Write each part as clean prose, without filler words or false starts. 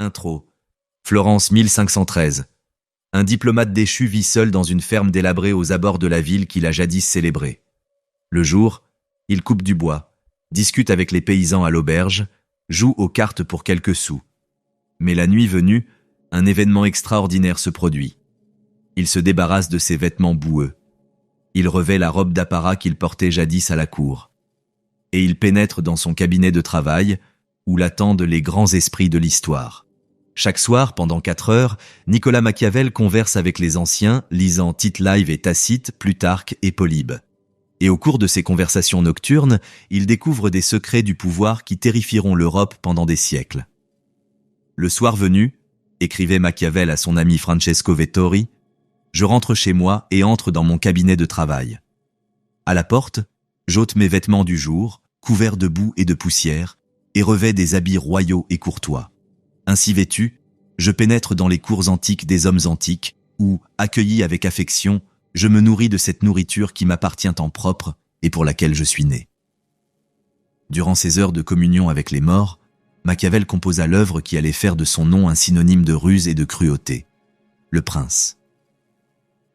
Intro. Florence 1513. Un diplomate déchu vit seul dans une ferme délabrée aux abords de la ville qu'il a jadis célébrée. Le jour, il coupe du bois, discute avec les paysans à l'auberge, joue aux cartes pour quelques sous. Mais la nuit venue, un événement extraordinaire se produit. Il se débarrasse de ses vêtements boueux. Il revêt la robe d'apparat qu'il portait jadis à la cour. Et il pénètre dans son cabinet de travail, où l'attendent les grands esprits de l'histoire. Chaque soir, pendant 4 heures, Nicolas Machiavel converse avec les anciens, lisant Tite-Live et Tacite, Plutarque et Polybe. Et au cours de ces conversations nocturnes, il découvre des secrets du pouvoir qui terrifieront l'Europe pendant des siècles. Le soir venu, écrivait Machiavel à son ami Francesco Vettori, je rentre chez moi et entre dans mon cabinet de travail. À la porte, j'ôte mes vêtements du jour, couverts de boue et de poussière, et revêt des habits royaux et courtois. Ainsi vêtu, je pénètre dans les cours antiques des hommes antiques, où, accueilli avec affection, je me nourris de cette nourriture qui m'appartient en propre et pour laquelle je suis né. Durant ces heures de communion avec les morts, Machiavel composa l'œuvre qui allait faire de son nom un synonyme de ruse et de cruauté. Le Prince.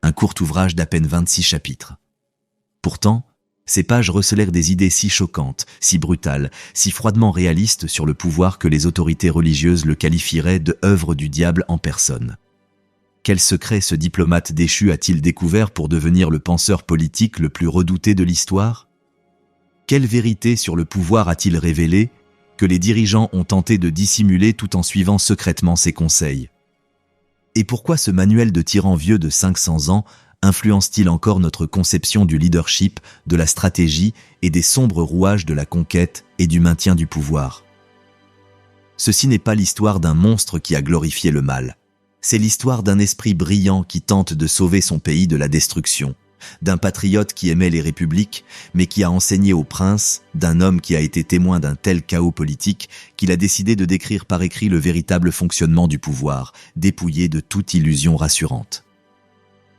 Un court ouvrage d'à peine 26 chapitres. Pourtant, ces pages recelèrent des idées si choquantes, si brutales, si froidement réalistes sur le pouvoir que les autorités religieuses le qualifieraient de œuvre du diable en personne. Quel secret ce diplomate déchu a-t-il découvert pour devenir le penseur politique le plus redouté de l'histoire? Quelle vérité sur le pouvoir a-t-il révélé que les dirigeants ont tenté de dissimuler tout en suivant secrètement ses conseils? Et pourquoi ce manuel de tyran vieux de 500 ans influence-t-il encore notre conception du leadership, de la stratégie et des sombres rouages de la conquête et du maintien du pouvoir? Ceci n'est pas l'histoire d'un monstre qui a glorifié le mal. C'est l'histoire d'un esprit brillant qui tente de sauver son pays de la destruction, d'un patriote qui aimait les républiques, mais qui a enseigné aux princes, d'un homme qui a été témoin d'un tel chaos politique qu'il a décidé de décrire par écrit le véritable fonctionnement du pouvoir, dépouillé de toute illusion rassurante.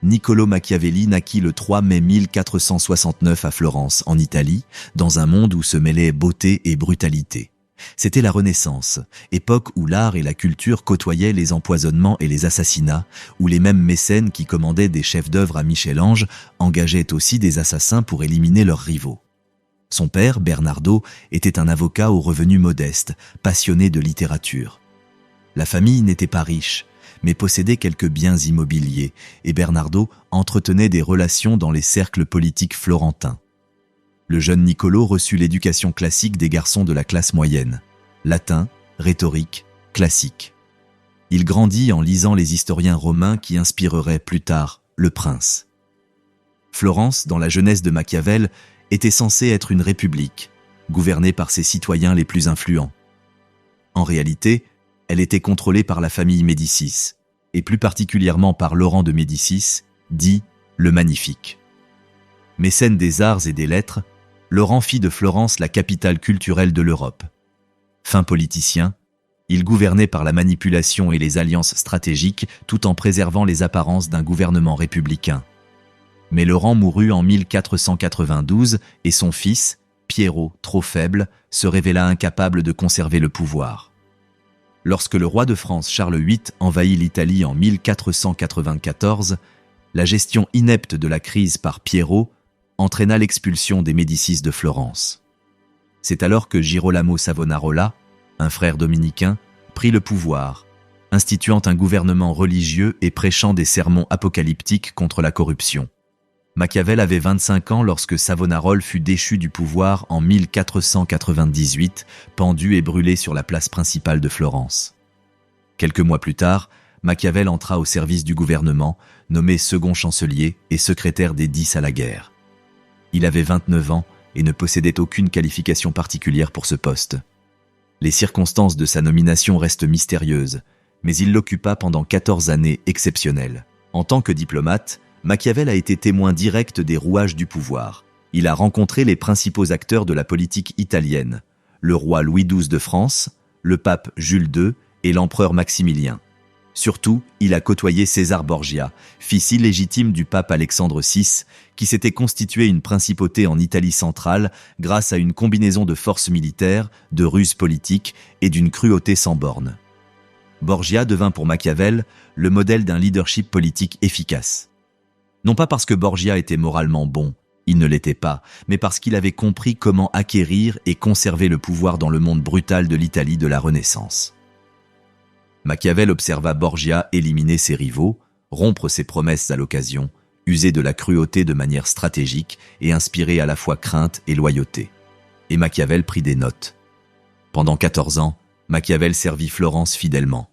Niccolò Machiavelli naquit le 3 mai 1469 à Florence, en Italie, dans un monde où se mêlaient beauté et brutalité. C'était la Renaissance, époque où l'art et la culture côtoyaient les empoisonnements et les assassinats, où les mêmes mécènes qui commandaient des chefs-d'œuvre à Michel-Ange engageaient aussi des assassins pour éliminer leurs rivaux. Son père, Bernardo, était un avocat aux revenus modestes, passionné de littérature. La famille n'était pas riche, mais possédait quelques biens immobiliers, et Bernardo entretenait des relations dans les cercles politiques florentins. Le jeune Niccolò reçut l'éducation classique des garçons de la classe moyenne. Latin, rhétorique, classique. Il grandit en lisant les historiens romains qui inspireraient plus tard Le Prince. Florence, dans la jeunesse de Machiavel, était censée être une république, gouvernée par ses citoyens les plus influents. En réalité, elle était contrôlée par la famille Médicis, et plus particulièrement par Laurent de Médicis, dit le Magnifique. Mécène des arts et des lettres, Laurent fit de Florence la capitale culturelle de l'Europe. Fin politicien, il gouvernait par la manipulation et les alliances stratégiques tout en préservant les apparences d'un gouvernement républicain. Mais Laurent mourut en 1492 et son fils, Piero, trop faible, se révéla incapable de conserver le pouvoir. Lorsque le roi de France Charles VIII envahit l'Italie en 1494, la gestion inepte de la crise par Piero entraîna l'expulsion des Médicis de Florence. C'est alors que Girolamo Savonarola, un frère dominicain, prit le pouvoir, instituant un gouvernement religieux et prêchant des sermons apocalyptiques contre la corruption. Machiavel avait 25 ans lorsque Savonarole fut déchu du pouvoir en 1498, pendu et brûlé sur la place principale de Florence. Quelques mois plus tard, Machiavel entra au service du gouvernement, nommé second chancelier et secrétaire des 10 à la guerre. Il avait 29 ans et ne possédait aucune qualification particulière pour ce poste. Les circonstances de sa nomination restent mystérieuses, mais il l'occupa pendant 14 années exceptionnelles. En tant que diplomate, Machiavel a été témoin direct des rouages du pouvoir. Il a rencontré les principaux acteurs de la politique italienne, le roi Louis XII de France, le pape Jules II et l'empereur Maximilien. Surtout, il a côtoyé César Borgia, fils illégitime du pape Alexandre VI, qui s'était constitué une principauté en Italie centrale grâce à une combinaison de forces militaires, de ruses politiques et d'une cruauté sans bornes. Borgia devint pour Machiavel le modèle d'un leadership politique efficace. Non pas parce que Borgia était moralement bon, il ne l'était pas, mais parce qu'il avait compris comment acquérir et conserver le pouvoir dans le monde brutal de l'Italie de la Renaissance. Machiavel observa Borgia éliminer ses rivaux, rompre ses promesses à l'occasion, user de la cruauté de manière stratégique et inspirer à la fois crainte et loyauté. Et Machiavel prit des notes. Pendant 14 ans, Machiavel servit Florence fidèlement.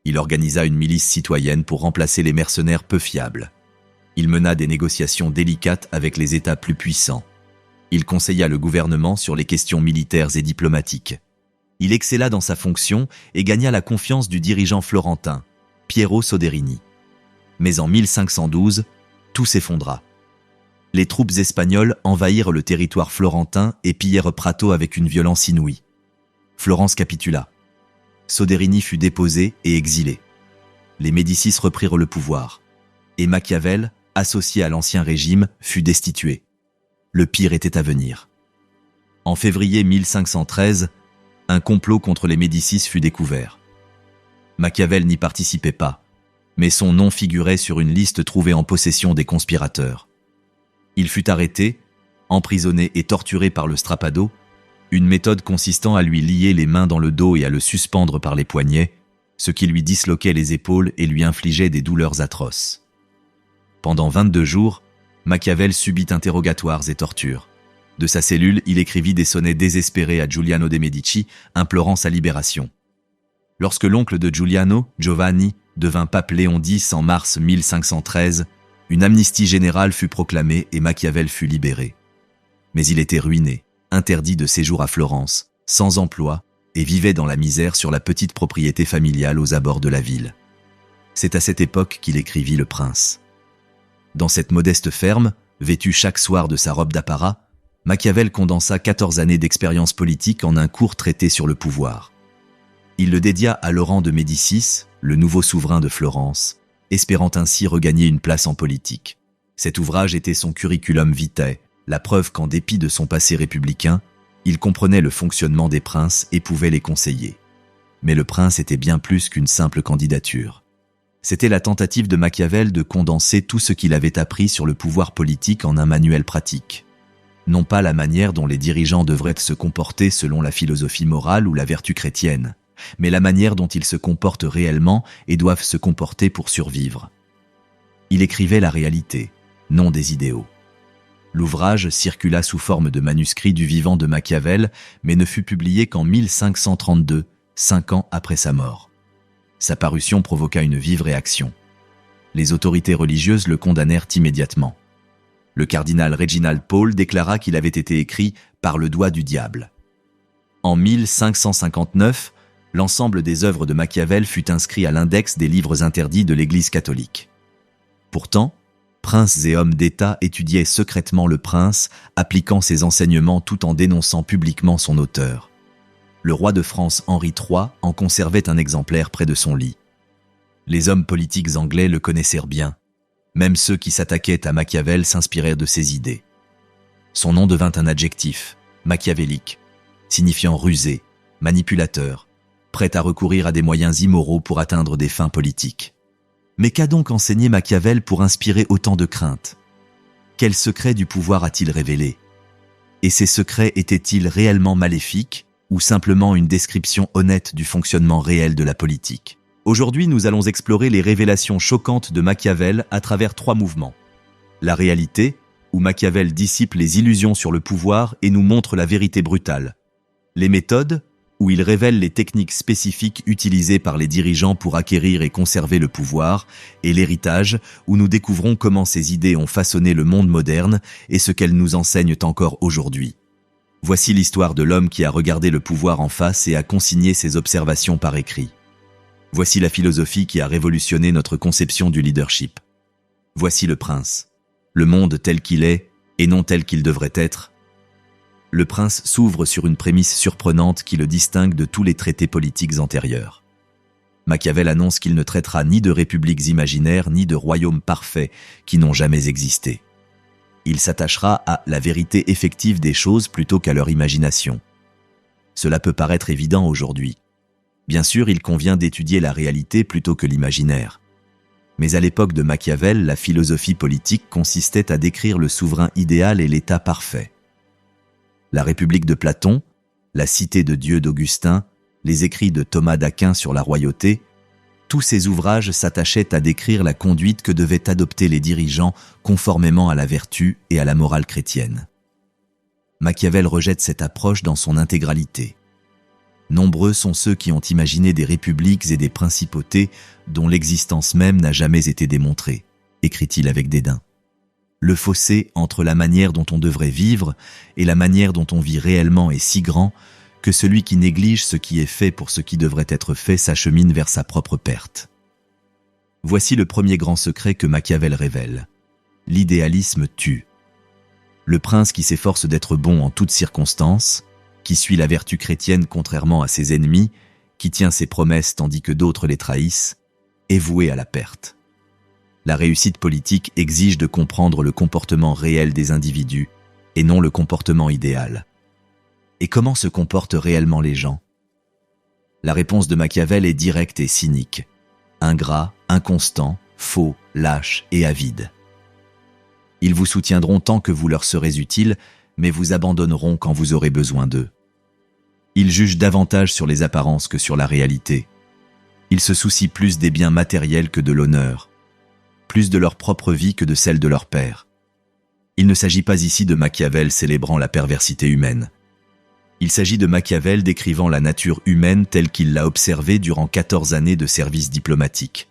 Il organisa une milice citoyenne pour remplacer les mercenaires peu fiables. Il mena des négociations délicates avec les États plus puissants. Il conseilla le gouvernement sur les questions militaires et diplomatiques. Il excella dans sa fonction et gagna la confiance du dirigeant florentin, Piero Soderini. Mais en 1512, tout s'effondra. Les troupes espagnoles envahirent le territoire florentin et pillèrent Prato avec une violence inouïe. Florence capitula. Soderini fut déposé et exilé. Les Médicis reprirent le pouvoir. Et Machiavel, associé à l'ancien régime, fut destitué. Le pire était à venir. En février 1513, un complot contre les Médicis fut découvert. Machiavel n'y participait pas, mais son nom figurait sur une liste trouvée en possession des conspirateurs. Il fut arrêté, emprisonné et torturé par le strappado, une méthode consistant à lui lier les mains dans le dos et à le suspendre par les poignets, ce qui lui disloquait les épaules et lui infligeait des douleurs atroces. Pendant 22 jours, Machiavel subit interrogatoires et tortures. De sa cellule, il écrivit des sonnets désespérés à Giuliano de' Medici, implorant sa libération. Lorsque l'oncle de Giuliano, Giovanni, devint pape Léon X en mars 1513, une amnistie générale fut proclamée et Machiavel fut libéré. Mais il était ruiné, interdit de séjour à Florence, sans emploi, et vivait dans la misère sur la petite propriété familiale aux abords de la ville. C'est à cette époque qu'il écrivit Le Prince. Dans cette modeste ferme, vêtu chaque soir de sa robe d'apparat, Machiavel condensa 14 années d'expérience politique en un court traité sur le pouvoir. Il le dédia à Laurent de Médicis, le nouveau souverain de Florence, espérant ainsi regagner une place en politique. Cet ouvrage était son curriculum vitae, la preuve qu'en dépit de son passé républicain, il comprenait le fonctionnement des princes et pouvait les conseiller. Mais le prince était bien plus qu'une simple candidature. C'était la tentative de Machiavel de condenser tout ce qu'il avait appris sur le pouvoir politique en un manuel pratique. Non pas la manière dont les dirigeants devraient se comporter selon la philosophie morale ou la vertu chrétienne, mais la manière dont ils se comportent réellement et doivent se comporter pour survivre. Il écrivait la réalité, non des idéaux. L'ouvrage circula sous forme de manuscrit du vivant de Machiavel, mais ne fut publié qu'en 1532, 5 ans après sa mort. Sa parution provoqua une vive réaction. Les autorités religieuses le condamnèrent immédiatement. Le cardinal Reginald Pole déclara qu'il avait été écrit par le doigt du diable. En 1559, l'ensemble des œuvres de Machiavel fut inscrit à l'index des livres interdits de l'Église catholique. Pourtant, princes et hommes d'État étudiaient secrètement le prince, appliquant ses enseignements tout en dénonçant publiquement son auteur. Le roi de France Henri III en conservait un exemplaire près de son lit. Les hommes politiques anglais le connaissèrent bien. Même ceux qui s'attaquaient à Machiavel s'inspirèrent de ses idées. Son nom devint un adjectif, machiavélique, signifiant rusé, manipulateur, prêt à recourir à des moyens immoraux pour atteindre des fins politiques. Mais qu'a donc enseigné Machiavel pour inspirer autant de crainte? Quel secret du pouvoir a-t-il révélé? Et ces secrets étaient-ils réellement maléfiques ou simplement une description honnête du fonctionnement réel de la politique? Aujourd'hui, nous allons explorer les révélations choquantes de Machiavel à travers 3 mouvements. La réalité, où Machiavel dissipe les illusions sur le pouvoir et nous montre la vérité brutale. Les méthodes, où il révèle les techniques spécifiques utilisées par les dirigeants pour acquérir et conserver le pouvoir, et l'héritage, où nous découvrons comment ces idées ont façonné le monde moderne et ce qu'elles nous enseignent encore aujourd'hui. Voici l'histoire de l'homme qui a regardé le pouvoir en face et a consigné ses observations par écrit. Voici la philosophie qui a révolutionné notre conception du leadership. Voici le prince, le monde tel qu'il est et non tel qu'il devrait être. Le prince s'ouvre sur une prémisse surprenante qui le distingue de tous les traités politiques antérieurs. Machiavel annonce qu'il ne traitera ni de républiques imaginaires ni de royaumes parfaits qui n'ont jamais existé. Il s'attachera à la vérité effective des choses plutôt qu'à leur imagination. Cela peut paraître évident aujourd'hui. Bien sûr, il convient d'étudier la réalité plutôt que l'imaginaire. Mais à l'époque de Machiavel, la philosophie politique consistait à décrire le souverain idéal et l'état parfait. La République de Platon, la Cité de Dieu d'Augustin, les écrits de Thomas d'Aquin sur la royauté, tous ces ouvrages s'attachaient à décrire la conduite que devaient adopter les dirigeants conformément à la vertu et à la morale chrétienne. Machiavel rejette cette approche dans son intégralité. Nombreux sont ceux qui ont imaginé des républiques et des principautés dont l'existence même n'a jamais été démontrée, écrit-il avec dédain. Le fossé entre la manière dont on devrait vivre et la manière dont on vit réellement est si grand que celui qui néglige ce qui est fait pour ce qui devrait être fait s'achemine vers sa propre perte. Voici le premier grand secret que Machiavel révèle. L'idéalisme tue. Le prince qui s'efforce d'être bon en toutes circonstances, qui suit la vertu chrétienne contrairement à ses ennemis, qui tient ses promesses tandis que d'autres les trahissent, est voué à la perte. La réussite politique exige de comprendre le comportement réel des individus et non le comportement idéal. Et comment se comportent réellement les gens? La réponse de Machiavel est directe et cynique. Ingrats, inconstants, faux, lâches et avides. Ils vous soutiendront tant que vous leur serez utile, mais vous abandonneront quand vous aurez besoin d'eux. Ils jugent davantage sur les apparences que sur la réalité. Ils se soucient plus des biens matériels que de l'honneur, plus de leur propre vie que de celle de leur père. Il ne s'agit pas ici de Machiavel célébrant la perversité humaine. Il s'agit de Machiavel décrivant la nature humaine telle qu'il l'a observée durant 14 années de service diplomatique.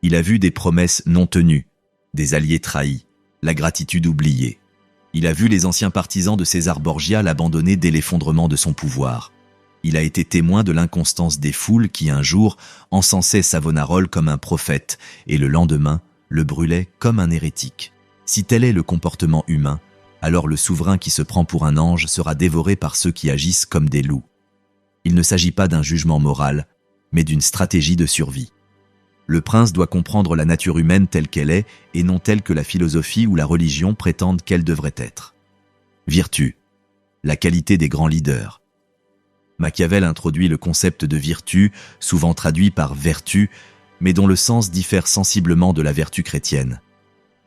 Il a vu des promesses non tenues, des alliés trahis, la gratitude oubliée. Il a vu les anciens partisans de César Borgia l'abandonner dès l'effondrement de son pouvoir. Il a été témoin de l'inconstance des foules qui, un jour, encensaient Savonarola comme un prophète et le lendemain, le brûlaient comme un hérétique. Si tel est le comportement humain, alors le souverain qui se prend pour un ange sera dévoré par ceux qui agissent comme des loups. Il ne s'agit pas d'un jugement moral, mais d'une stratégie de survie. Le prince doit comprendre la nature humaine telle qu'elle est et non telle que la philosophie ou la religion prétendent qu'elle devrait être. Virtu, la qualité des grands leaders. Machiavel introduit le concept de virtu, souvent traduit par vertu, mais dont le sens diffère sensiblement de la vertu chrétienne.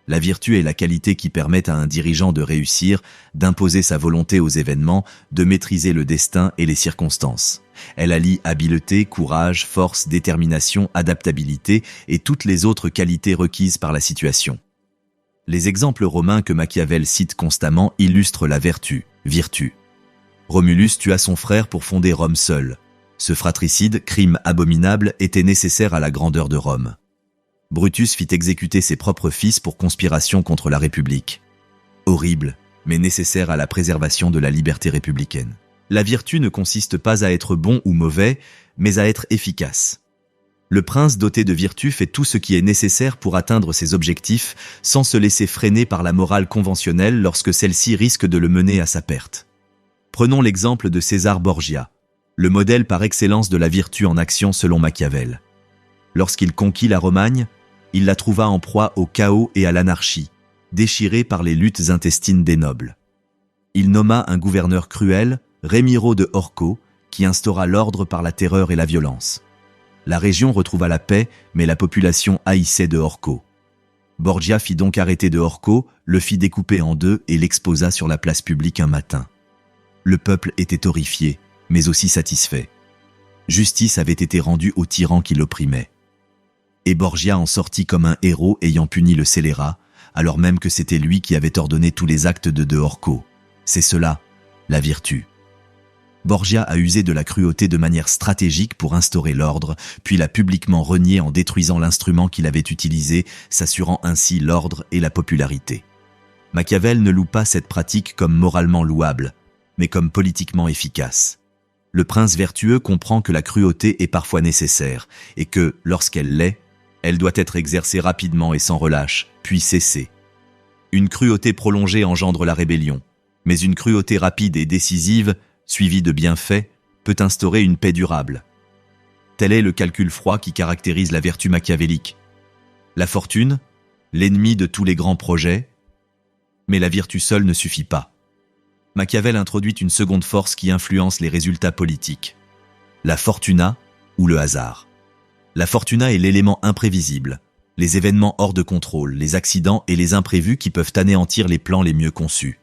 La vertu est la qualité qui permet à un dirigeant de réussir, d'imposer sa volonté aux événements, de maîtriser le destin et les circonstances. Elle allie habileté, courage, force, détermination, adaptabilité et toutes les autres qualités requises par la situation. Les exemples romains que Machiavel cite constamment illustrent la vertu, virtu. Romulus tua son frère pour fonder Rome seul. Ce fratricide, crime abominable, était nécessaire à la grandeur de Rome. Brutus fit exécuter ses propres fils pour conspiration contre la République. Horrible, mais nécessaire à la préservation de la liberté républicaine. La vertu ne consiste pas à être bon ou mauvais, mais à être efficace. Le prince doté de vertu fait tout ce qui est nécessaire pour atteindre ses objectifs sans se laisser freiner par la morale conventionnelle lorsque celle-ci risque de le mener à sa perte. Prenons l'exemple de César Borgia, le modèle par excellence de la vertu en action selon Machiavel. Lorsqu'il conquit la Romagne, il la trouva en proie au chaos et à l'anarchie, déchirée par les luttes intestines des nobles. Il nomma un gouverneur cruel, Rémiro de Orco, qui instaura l'ordre par la terreur et la violence. La région retrouva la paix, mais la population haïssait de Orco. Borgia fit donc arrêter de Orco, le fit découper en deux et l'exposa sur la place publique un matin. Le peuple était horrifié, mais aussi satisfait. Justice avait été rendue au tyran qui l'opprimait. Et Borgia en sortit comme un héros ayant puni le scélérat, alors même que c'était lui qui avait ordonné tous les actes de Orco. C'est cela, la vertu. Borgia a usé de la cruauté de manière stratégique pour instaurer l'ordre, puis l'a publiquement renié en détruisant l'instrument qu'il avait utilisé, s'assurant ainsi l'ordre et la popularité. Machiavel ne loue pas cette pratique comme moralement louable, mais comme politiquement efficace. Le prince vertueux comprend que la cruauté est parfois nécessaire, et que, lorsqu'elle l'est, elle doit être exercée rapidement et sans relâche, puis cesser. Une cruauté prolongée engendre la rébellion, mais une cruauté rapide et décisive, suivie de bienfaits, peut instaurer une paix durable. Tel est le calcul froid qui caractérise la vertu machiavélique. La fortune, l'ennemi de tous les grands projets, mais la vertu seule ne suffit pas. Machiavel introduit une seconde force qui influence les résultats politiques. La fortuna ou le hasard. La fortuna est l'élément imprévisible, les événements hors de contrôle, les accidents et les imprévus qui peuvent anéantir les plans les mieux conçus.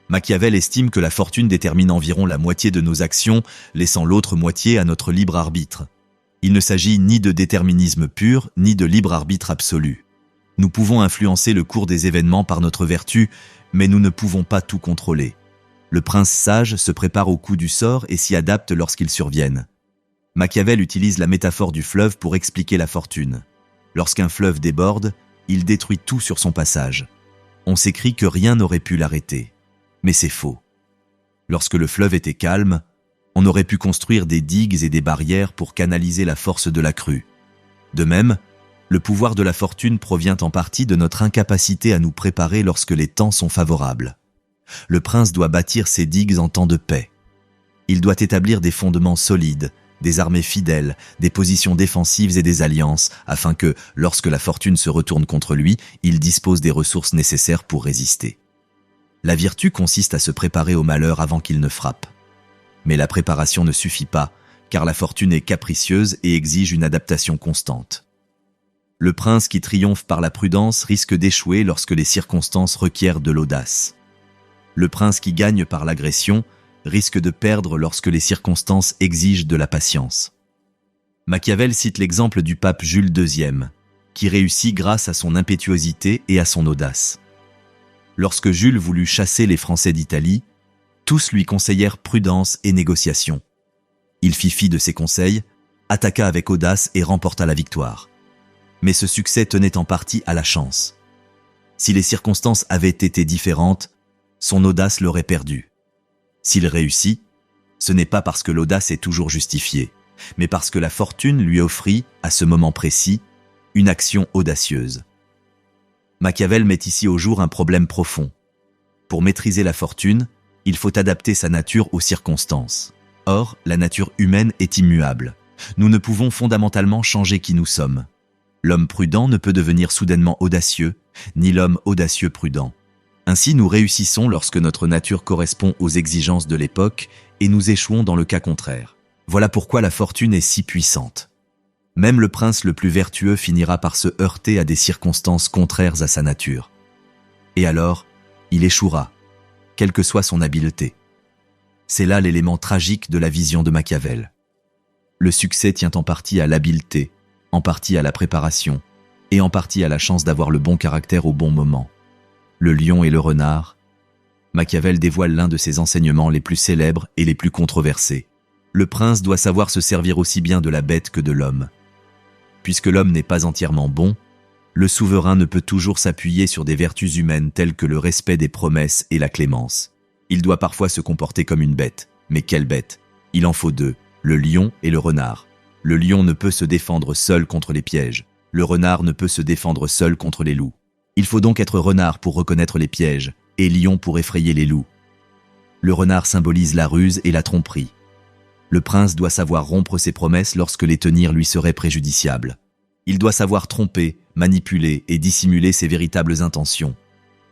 Machiavel estime que la fortune détermine environ la moitié de nos actions, laissant l'autre moitié à notre libre arbitre. Il ne s'agit ni de déterminisme pur, ni de libre arbitre absolu. Nous pouvons influencer le cours des événements par notre vertu, mais nous ne pouvons pas tout contrôler. Le prince sage se prépare au coup du sort et s'y adapte lorsqu'ils surviennent. Machiavel utilise la métaphore du fleuve pour expliquer la fortune. Lorsqu'un fleuve déborde, il détruit tout sur son passage. On s'écrie que rien n'aurait pu l'arrêter. Mais c'est faux. Lorsque le fleuve était calme, on aurait pu construire des digues et des barrières pour canaliser la force de la crue. De même, le pouvoir de la fortune provient en partie de notre incapacité à nous préparer lorsque les temps sont favorables. Le prince doit bâtir ses digues en temps de paix. Il doit établir des fondements solides, des armées fidèles, des positions défensives et des alliances, afin que, lorsque la fortune se retourne contre lui, il dispose des ressources nécessaires pour résister. La vertu consiste à se préparer au malheur avant qu'il ne frappe. Mais la préparation ne suffit pas, car la fortune est capricieuse et exige une adaptation constante. Le prince qui triomphe par la prudence risque d'échouer lorsque les circonstances requièrent de l'audace. Le prince qui gagne par l'agression risque de perdre lorsque les circonstances exigent de la patience. Machiavel cite l'exemple du pape Jules II, qui réussit grâce à son impétuosité et à son audace. Lorsque Jules voulut chasser les Français d'Italie, tous lui conseillèrent prudence et négociation. Il fit fi de ses conseils, attaqua avec audace et remporta la victoire. Mais ce succès tenait en partie à la chance. Si les circonstances avaient été différentes, son audace l'aurait perdu. S'il réussit, ce n'est pas parce que l'audace est toujours justifiée, mais parce que la fortune lui offrit, à ce moment précis, une action audacieuse. Machiavel met ici au jour un problème profond. Pour maîtriser la fortune, il faut adapter sa nature aux circonstances. Or, la nature humaine est immuable. Nous ne pouvons fondamentalement changer qui nous sommes. L'homme prudent ne peut devenir soudainement audacieux, ni l'homme audacieux prudent. Ainsi, nous réussissons lorsque notre nature correspond aux exigences de l'époque et nous échouons dans le cas contraire. Voilà pourquoi la fortune est si puissante. Même le prince le plus vertueux finira par se heurter à des circonstances contraires à sa nature. Et alors, il échouera, quelle que soit son habileté. C'est là l'élément tragique de la vision de Machiavel. Le succès tient en partie à l'habileté, en partie à la préparation, et en partie à la chance d'avoir le bon caractère au bon moment. Le lion et le renard. Machiavel dévoile l'un de ses enseignements les plus célèbres et les plus controversés. Le prince doit savoir se servir aussi bien de la bête que de l'homme. Puisque l'homme n'est pas entièrement bon, le souverain ne peut toujours s'appuyer sur des vertus humaines telles que le respect des promesses et la clémence. Il doit parfois se comporter comme une bête. Mais quelle bête? Il en faut deux, le lion et le renard. Le lion ne peut se défendre seul contre les pièges. Le renard ne peut se défendre seul contre les loups. Il faut donc être renard pour reconnaître les pièges, et lion pour effrayer les loups. Le renard symbolise la ruse et la tromperie. Le prince doit savoir rompre ses promesses lorsque les tenir lui serait préjudiciable. Il doit savoir tromper, manipuler et dissimuler ses véritables intentions.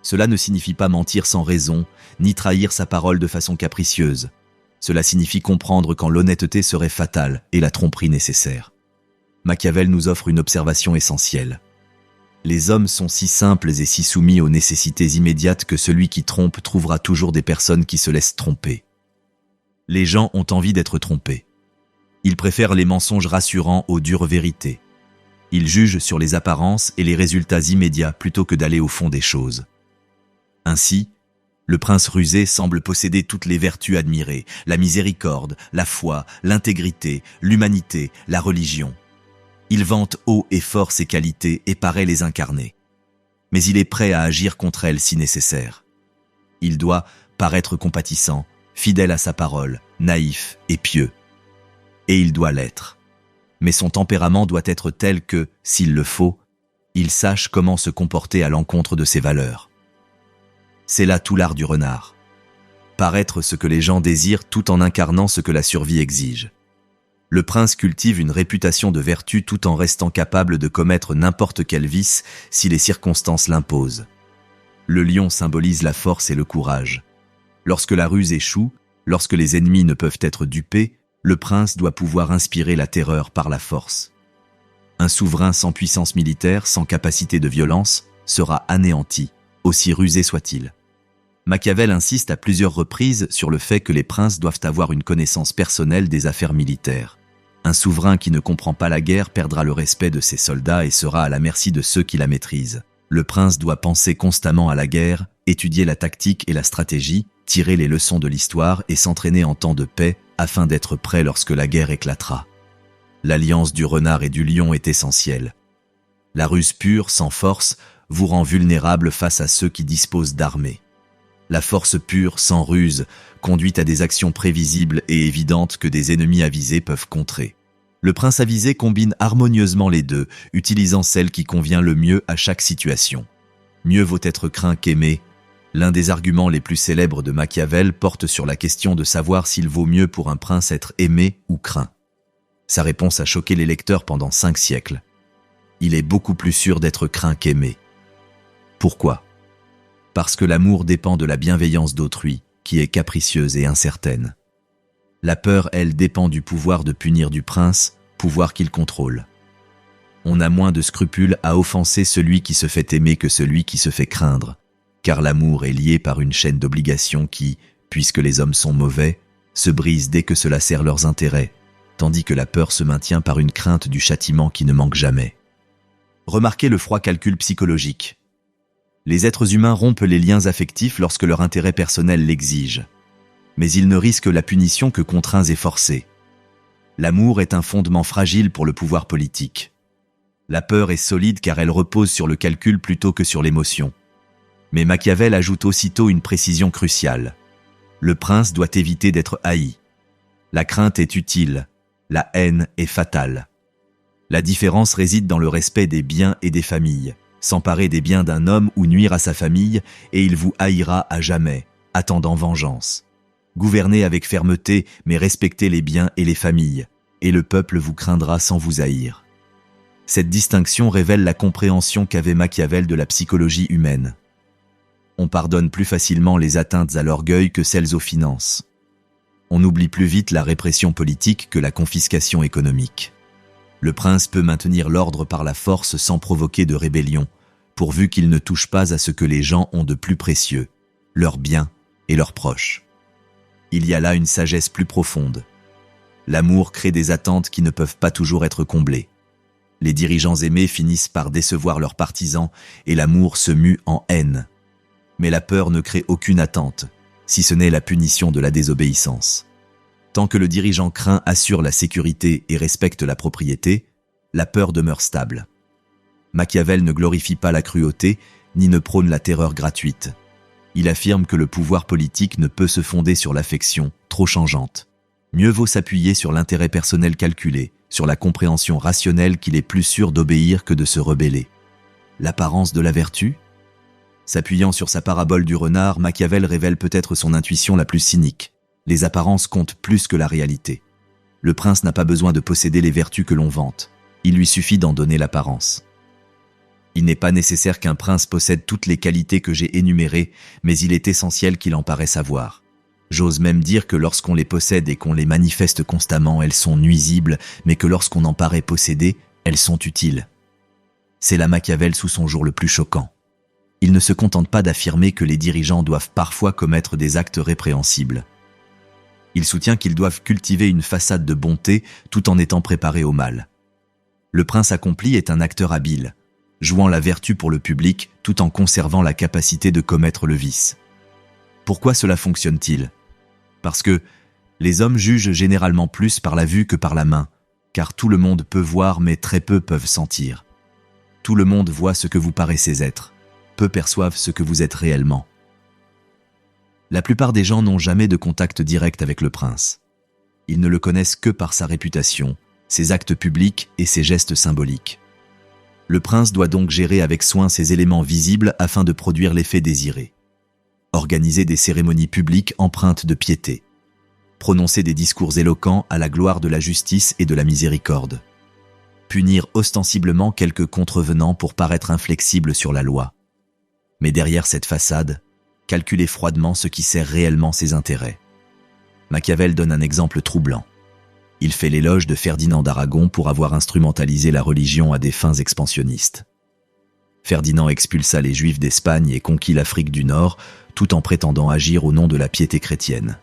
Cela ne signifie pas mentir sans raison, ni trahir sa parole de façon capricieuse. Cela signifie comprendre quand l'honnêteté serait fatale et la tromperie nécessaire. Machiavel nous offre une observation essentielle. Les hommes sont si simples et si soumis aux nécessités immédiates que celui qui trompe trouvera toujours des personnes qui se laissent tromper. Les gens ont envie d'être trompés. Ils préfèrent les mensonges rassurants aux dures vérités. Ils jugent sur les apparences et les résultats immédiats plutôt que d'aller au fond des choses. Ainsi, le prince rusé semble posséder toutes les vertus admirées, la miséricorde, la foi, l'intégrité, l'humanité, la religion. Il vante haut et fort ses qualités et paraît les incarner. Mais il est prêt à agir contre elles si nécessaire. Il doit paraître compatissant, fidèle à sa parole, naïf et pieux. Et il doit l'être. Mais son tempérament doit être tel que, s'il le faut, il sache comment se comporter à l'encontre de ses valeurs. C'est là tout l'art du renard. Paraître ce que les gens désirent tout en incarnant ce que la survie exige. Le prince cultive une réputation de vertu tout en restant capable de commettre n'importe quel vice si les circonstances l'imposent. Le lion symbolise la force et le courage. Lorsque la ruse échoue, lorsque les ennemis ne peuvent être dupés, Le prince doit pouvoir inspirer la terreur par la force. Un souverain sans puissance militaire, sans capacité de violence, sera anéanti, aussi rusé soit-il. Machiavel insiste à plusieurs reprises sur le fait que les princes doivent avoir une connaissance personnelle des affaires militaires. Un souverain qui ne comprend pas la guerre perdra le respect de ses soldats et sera à la merci de ceux qui la maîtrisent. Le prince doit penser constamment à la guerre, étudier la tactique et la stratégie, tirer les leçons de l'histoire et s'entraîner en temps de paix afin d'être prêt lorsque la guerre éclatera. L'alliance du renard et du lion est essentielle. La ruse pure, sans force, vous rend vulnérable face à ceux qui disposent d'armées. La force pure, sans ruse, conduit à des actions prévisibles et évidentes que des ennemis avisés peuvent contrer. Le prince avisé combine harmonieusement les deux, utilisant celle qui convient le mieux à chaque situation. Mieux vaut être craint qu'aimé. L'un des arguments les plus célèbres de Machiavel porte sur la question de savoir s'il vaut mieux pour un prince être aimé ou craint. Sa réponse a choqué les lecteurs pendant 5 siècles. Il est beaucoup plus sûr d'être craint qu'aimé. Pourquoi ? Parce que l'amour dépend de la bienveillance d'autrui, qui est capricieuse et incertaine. La peur, elle, dépend du pouvoir de punir du prince, pouvoir qu'il contrôle. On a moins de scrupules à offenser celui qui se fait aimer que celui qui se fait craindre, car l'amour est lié par une chaîne d'obligations qui, puisque les hommes sont mauvais, se brise dès que cela sert leurs intérêts, tandis que la peur se maintient par une crainte du châtiment qui ne manque jamais. Remarquez le froid calcul psychologique. Les êtres humains rompent les liens affectifs lorsque leur intérêt personnel l'exige. Mais ils ne risquent la punition que contraints et forcés. L'amour est un fondement fragile pour le pouvoir politique. La peur est solide car elle repose sur le calcul plutôt que sur l'émotion. Mais Machiavel ajoute aussitôt une précision cruciale. Le prince doit éviter d'être haï. La crainte est utile, la haine est fatale. La différence réside dans le respect des biens et des familles. S'emparer des biens d'un homme ou nuire à sa famille, et il vous haïra à jamais, attendant vengeance. Gouvernez avec fermeté, mais respectez les biens et les familles, et le peuple vous craindra sans vous haïr. Cette distinction révèle la compréhension qu'avait Machiavel de la psychologie humaine. On pardonne plus facilement les atteintes à l'orgueil que celles aux finances. On oublie plus vite la répression politique que la confiscation économique. Le prince peut maintenir l'ordre par la force sans provoquer de rébellion, pourvu qu'il ne touche pas à ce que les gens ont de plus précieux, leurs biens et leurs proches. Il y a là une sagesse plus profonde. L'amour crée des attentes qui ne peuvent pas toujours être comblées. Les dirigeants aimés finissent par décevoir leurs partisans et l'amour se mue en haine. Mais la peur ne crée aucune attente, si ce n'est la punition de la désobéissance. Tant que le dirigeant craint, assure la sécurité et respecte la propriété, la peur demeure stable. Machiavel ne glorifie pas la cruauté, ni ne prône la terreur gratuite. Il affirme que le pouvoir politique ne peut se fonder sur l'affection, trop changeante. Mieux vaut s'appuyer sur l'intérêt personnel calculé, sur la compréhension rationnelle qu'il est plus sûr d'obéir que de se rebeller. L'apparence de la vertu ? S'appuyant sur sa parabole du renard, Machiavel révèle peut-être son intuition la plus cynique. Les apparences comptent plus que la réalité. Le prince n'a pas besoin de posséder les vertus que l'on vante. Il lui suffit d'en donner l'apparence. Il n'est pas nécessaire qu'un prince possède toutes les qualités que j'ai énumérées, mais il est essentiel qu'il en paraisse avoir. J'ose même dire que lorsqu'on les possède et qu'on les manifeste constamment, elles sont nuisibles, mais que lorsqu'on en paraît posséder, elles sont utiles. C'est là Machiavel sous son jour le plus choquant. Il ne se contente pas d'affirmer que les dirigeants doivent parfois commettre des actes répréhensibles. Il soutient qu'ils doivent cultiver une façade de bonté tout en étant préparés au mal. Le prince accompli est un acteur habile, jouant la vertu pour le public tout en conservant la capacité de commettre le vice. Pourquoi cela fonctionne-t-il ? Parce que les hommes jugent généralement plus par la vue que par la main, car tout le monde peut voir mais très peu peuvent sentir. Tout le monde voit ce que vous paraissez être, peu perçoivent ce que vous êtes réellement. La plupart des gens n'ont jamais de contact direct avec le prince. Ils ne le connaissent que par sa réputation, ses actes publics et ses gestes symboliques. Le prince doit donc gérer avec soin ces éléments visibles afin de produire l'effet désiré. Organiser des cérémonies publiques empreintes de piété. Prononcer des discours éloquents à la gloire de la justice et de la miséricorde. Punir ostensiblement quelques contrevenants pour paraître inflexible sur la loi. Mais derrière cette façade, calculer froidement ce qui sert réellement ses intérêts. Machiavel donne un exemple troublant. Il fait l'éloge de Ferdinand d'Aragon pour avoir instrumentalisé la religion à des fins expansionnistes. Ferdinand expulsa les Juifs d'Espagne et conquit l'Afrique du Nord, tout en prétendant agir au nom de la piété chrétienne.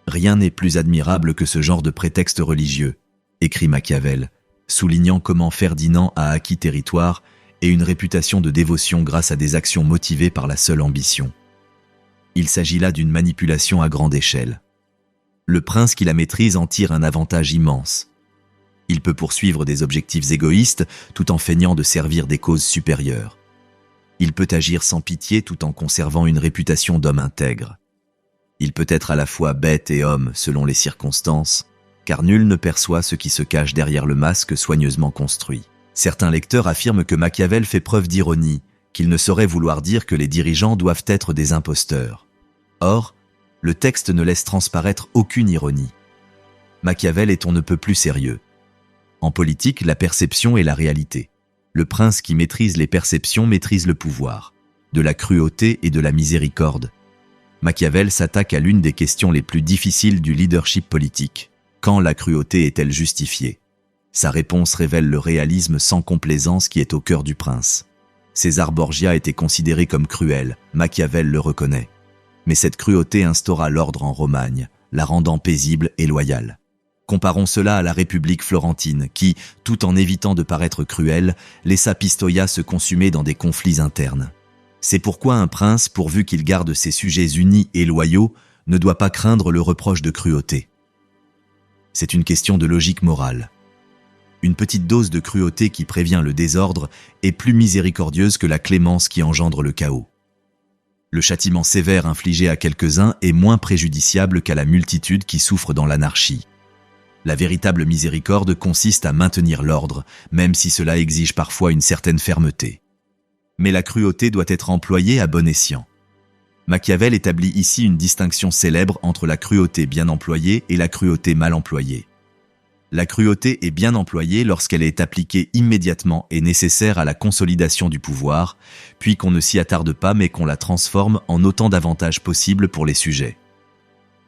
Rien n'est plus admirable que ce genre de prétexte religieux, écrit Machiavel, soulignant comment Ferdinand a acquis territoire et une réputation de dévotion grâce à des actions motivées par la seule ambition. Il s'agit là d'une manipulation à grande échelle. Le prince qui la maîtrise en tire un avantage immense. Il peut poursuivre des objectifs égoïstes tout en feignant de servir des causes supérieures. Il peut agir sans pitié tout en conservant une réputation d'homme intègre. Il peut être à la fois bête et homme selon les circonstances, car nul ne perçoit ce qui se cache derrière le masque soigneusement construit. Certains lecteurs affirment que Machiavel fait preuve d'ironie, qu'il ne saurait vouloir dire que les dirigeants doivent être des imposteurs. Or, le texte ne laisse transparaître aucune ironie. Machiavel est on ne peut plus sérieux. En politique, la perception est la réalité. Le prince qui maîtrise les perceptions maîtrise le pouvoir, de la cruauté et de la miséricorde. Machiavel s'attaque à l'une des questions les plus difficiles du leadership politique. Quand la cruauté est-elle justifiée ? Sa réponse révèle le réalisme sans complaisance qui est au cœur du prince. César Borgia était considéré comme cruel, Machiavel le reconnaît. Mais cette cruauté instaura l'ordre en Romagne, la rendant paisible et loyale. Comparons cela à la République florentine qui, tout en évitant de paraître cruelle, laissa Pistoia se consumer dans des conflits internes. C'est pourquoi un prince, pourvu qu'il garde ses sujets unis et loyaux, ne doit pas craindre le reproche de cruauté. C'est une question de logique morale. Une petite dose de cruauté qui prévient le désordre est plus miséricordieuse que la clémence qui engendre le chaos. Le châtiment sévère infligé à quelques-uns est moins préjudiciable qu'à la multitude qui souffre dans l'anarchie. La véritable miséricorde consiste à maintenir l'ordre, même si cela exige parfois une certaine fermeté. Mais la cruauté doit être employée à bon escient. Machiavel établit ici une distinction célèbre entre la cruauté bien employée et la cruauté mal employée. La cruauté est bien employée lorsqu'elle est appliquée immédiatement et nécessaire à la consolidation du pouvoir, puis qu'on ne s'y attarde pas mais qu'on la transforme en autant d'avantages possibles pour les sujets.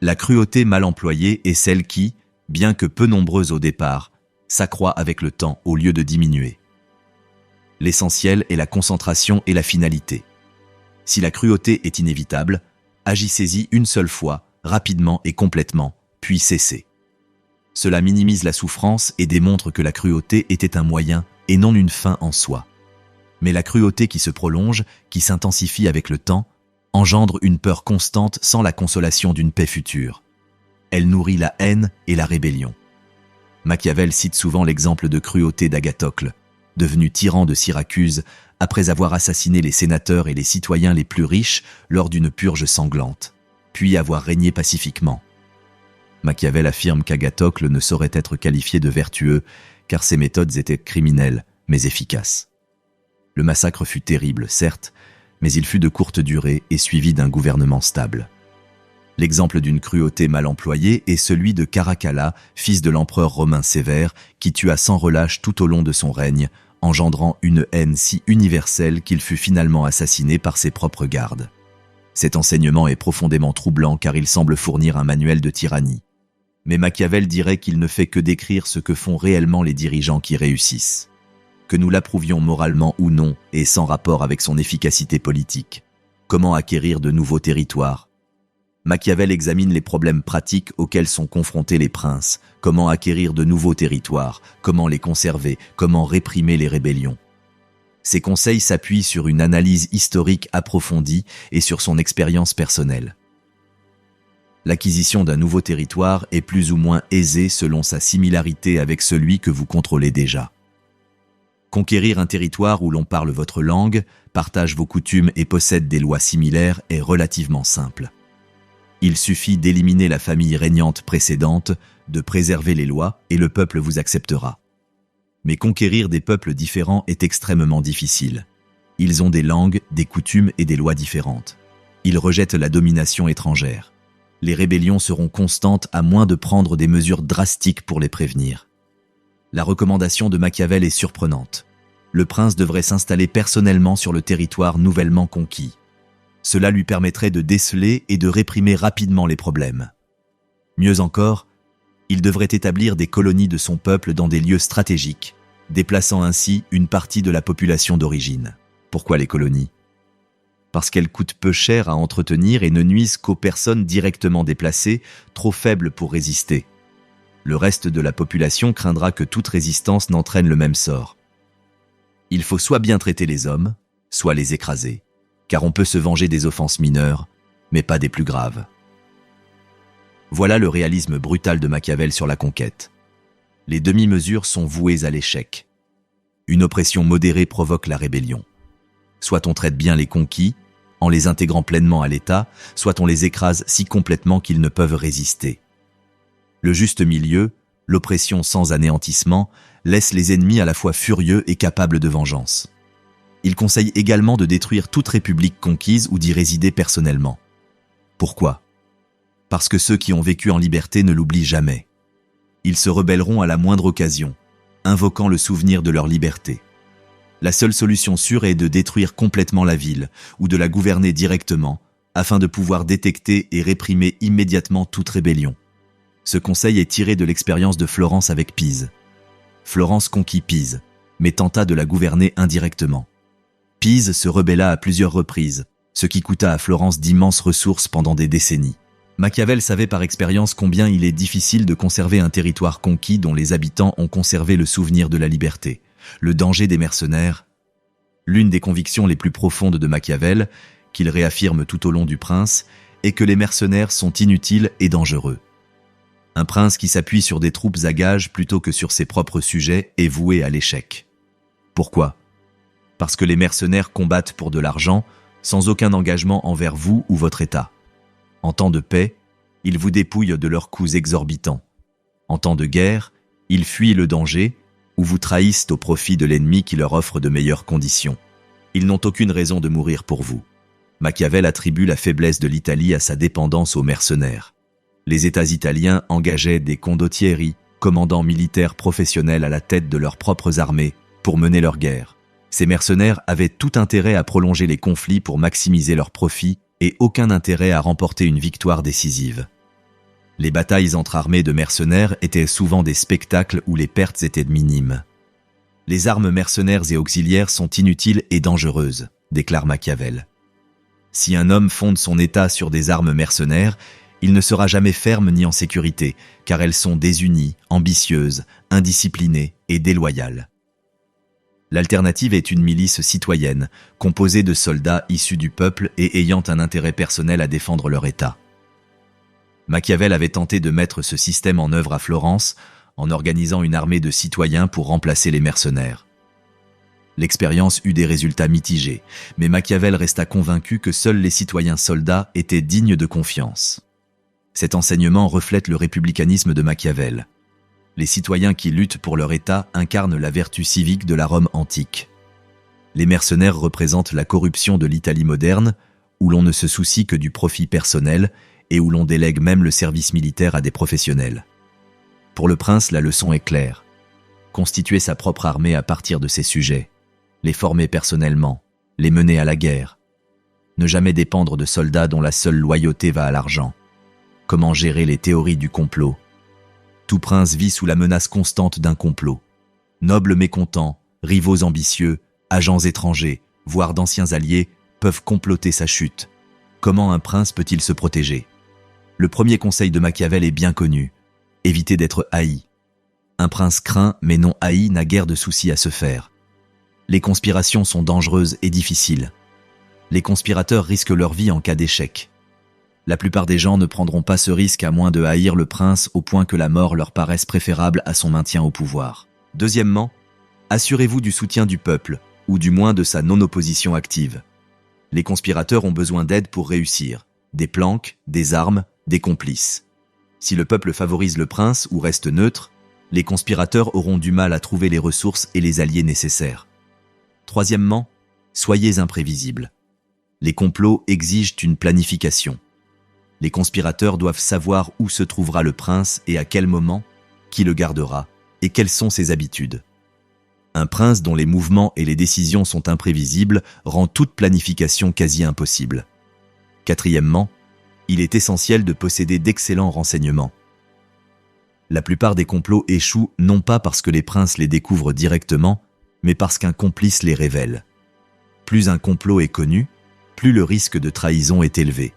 La cruauté mal employée est celle qui, bien que peu nombreuse au départ, s'accroît avec le temps au lieu de diminuer. L'essentiel est la concentration et la finalité. Si la cruauté est inévitable, agissez-y une seule fois, rapidement et complètement, puis cessez. Cela minimise la souffrance et démontre que la cruauté était un moyen et non une fin en soi. Mais la cruauté qui se prolonge, qui s'intensifie avec le temps, engendre une peur constante sans la consolation d'une paix future. Elle nourrit la haine et la rébellion. Machiavel cite souvent l'exemple de cruauté d'Agathocle, devenu tyran de Syracuse après avoir assassiné les sénateurs et les citoyens les plus riches lors d'une purge sanglante, puis avoir régné pacifiquement. Machiavel affirme qu'Agathocle ne saurait être qualifié de vertueux car ses méthodes étaient criminelles, mais efficaces. Le massacre fut terrible, certes, mais il fut de courte durée et suivi d'un gouvernement stable. L'exemple d'une cruauté mal employée est celui de Caracalla, fils de l'empereur romain Sévère, qui tua sans relâche tout au long de son règne, engendrant une haine si universelle qu'il fut finalement assassiné par ses propres gardes. Cet enseignement est profondément troublant car il semble fournir un manuel de tyrannie. Mais Machiavel dirait qu'il ne fait que décrire ce que font réellement les dirigeants qui réussissent. Que nous l'approuvions moralement ou non est sans rapport avec son efficacité politique. Comment acquérir de nouveaux territoires ? Machiavel examine les problèmes pratiques auxquels sont confrontés les princes, comment acquérir de nouveaux territoires, comment les conserver, comment réprimer les rébellions. Ses conseils s'appuient sur une analyse historique approfondie et sur son expérience personnelle. L'acquisition d'un nouveau territoire est plus ou moins aisée selon sa similarité avec celui que vous contrôlez déjà. Conquérir un territoire où l'on parle votre langue, partage vos coutumes et possède des lois similaires est relativement simple. Il suffit d'éliminer la famille régnante précédente, de préserver les lois et le peuple vous acceptera. Mais conquérir des peuples différents est extrêmement difficile. Ils ont des langues, des coutumes et des lois différentes. Ils rejettent la domination étrangère. Les rébellions seront constantes à moins de prendre des mesures drastiques pour les prévenir. La recommandation de Machiavel est surprenante. Le prince devrait s'installer personnellement sur le territoire nouvellement conquis. Cela lui permettrait de déceler et de réprimer rapidement les problèmes. Mieux encore, Il devrait établir des colonies de son peuple dans des lieux stratégiques, déplaçant ainsi une partie de la population d'origine. Pourquoi les colonies? Parce qu'elles coûtent peu cher à entretenir et ne nuisent qu'aux personnes directement déplacées, trop faibles pour résister. Le reste de la population craindra que toute résistance n'entraîne le même sort. Il faut soit bien traiter les hommes, soit les écraser, car on peut se venger des offenses mineures, mais pas des plus graves. Voilà le réalisme brutal de Machiavel sur la conquête. Les demi-mesures sont vouées à l'échec. Une oppression modérée provoque la rébellion. Soit on traite bien les conquis, en les intégrant pleinement à l'État, soit on les écrase si complètement qu'ils ne peuvent résister. Le juste milieu, l'oppression sans anéantissement, laisse les ennemis à la fois furieux et capables de vengeance. Il conseille également de détruire toute république conquise ou d'y résider personnellement. Pourquoi? Parce que ceux qui ont vécu en liberté ne l'oublient jamais. Ils se rebelleront à la moindre occasion, invoquant le souvenir de leur liberté. La seule solution sûre est de détruire complètement la ville ou de la gouverner directement afin de pouvoir détecter et réprimer immédiatement toute rébellion. Ce conseil est tiré de l'expérience de Florence avec Pise. Florence conquit Pise, mais tenta de la gouverner indirectement. Pise se rebella à plusieurs reprises, ce qui coûta à Florence d'immenses ressources pendant des décennies. Machiavel savait par expérience combien il est difficile de conserver un territoire conquis dont les habitants ont conservé le souvenir de la liberté. Le danger des mercenaires. L'une des convictions les plus profondes de Machiavel, qu'il réaffirme tout au long du Prince, est que les mercenaires sont inutiles et dangereux. Un prince qui s'appuie sur des troupes à gages plutôt que sur ses propres sujets est voué à l'échec. Pourquoi? Parce que les mercenaires combattent pour de l'argent, sans aucun engagement envers vous ou votre État. En temps de paix, ils vous dépouillent de leurs coûts exorbitants. En temps de guerre, ils fuient le danger ou vous trahissent au profit de l'ennemi qui leur offre de meilleures conditions. Ils n'ont aucune raison de mourir pour vous. Machiavel attribue la faiblesse de l'Italie à sa dépendance aux mercenaires. Les États italiens engageaient des condottieri, commandants militaires professionnels à la tête de leurs propres armées, pour mener leur guerre. Ces mercenaires avaient tout intérêt à prolonger les conflits pour maximiser leurs profits et aucun intérêt à remporter une victoire décisive. Les batailles entre armées de mercenaires étaient souvent des spectacles où les pertes étaient minimes. Les armes mercenaires et auxiliaires sont inutiles et dangereuses, déclare Machiavel. Si un homme fonde son État sur des armes mercenaires, il ne sera jamais ferme ni en sécurité, car elles sont désunies, ambitieuses, indisciplinées et déloyales. L'alternative est une milice citoyenne, composée de soldats issus du peuple et ayant un intérêt personnel à défendre leur État. Machiavel avait tenté de mettre ce système en œuvre à Florence, en organisant une armée de citoyens pour remplacer les mercenaires. L'expérience eut des résultats mitigés, mais Machiavel resta convaincu que seuls les citoyens soldats étaient dignes de confiance. Cet enseignement reflète le républicanisme de Machiavel. Les citoyens qui luttent pour leur État incarnent la vertu civique de la Rome antique. Les mercenaires représentent la corruption de l'Italie moderne, où l'on ne se soucie que du profit personnel et où l'on délègue même le service militaire à des professionnels. Pour le prince, la leçon est claire. Constituer sa propre armée à partir de ses sujets, les former personnellement, les mener à la guerre. Ne jamais dépendre de soldats dont la seule loyauté va à l'argent. Comment gérer les théories du complot? Tout prince vit sous la menace constante d'un complot. Nobles mécontents, rivaux ambitieux, agents étrangers, voire d'anciens alliés, peuvent comploter sa chute. Comment un prince peut-il se protéger? Le premier conseil de Machiavel est bien connu. Éviter d'être haï. Un prince craint mais non haï n'a guère de souci à se faire. Les conspirations sont dangereuses et difficiles. Les conspirateurs risquent leur vie en cas d'échec. La plupart des gens ne prendront pas ce risque à moins de haïr le prince au point que la mort leur paraisse préférable à son maintien au pouvoir. Deuxièmement, assurez-vous du soutien du peuple, ou du moins de sa non-opposition active. Les conspirateurs ont besoin d'aide pour réussir, des planques, des armes, des complices. Si le peuple favorise le prince ou reste neutre, les conspirateurs auront du mal à trouver les ressources et les alliés nécessaires. Troisièmement, soyez imprévisibles. Les complots exigent une planification. Les conspirateurs doivent savoir où se trouvera le prince et à quel moment, qui le gardera et quelles sont ses habitudes. Un prince dont les mouvements et les décisions sont imprévisibles rend toute planification quasi impossible. Quatrièmement, il est essentiel de posséder d'excellents renseignements. La plupart des complots échouent non pas parce que les princes les découvrent directement, mais parce qu'un complice les révèle. Plus un complot est connu, plus le risque de trahison est élevé.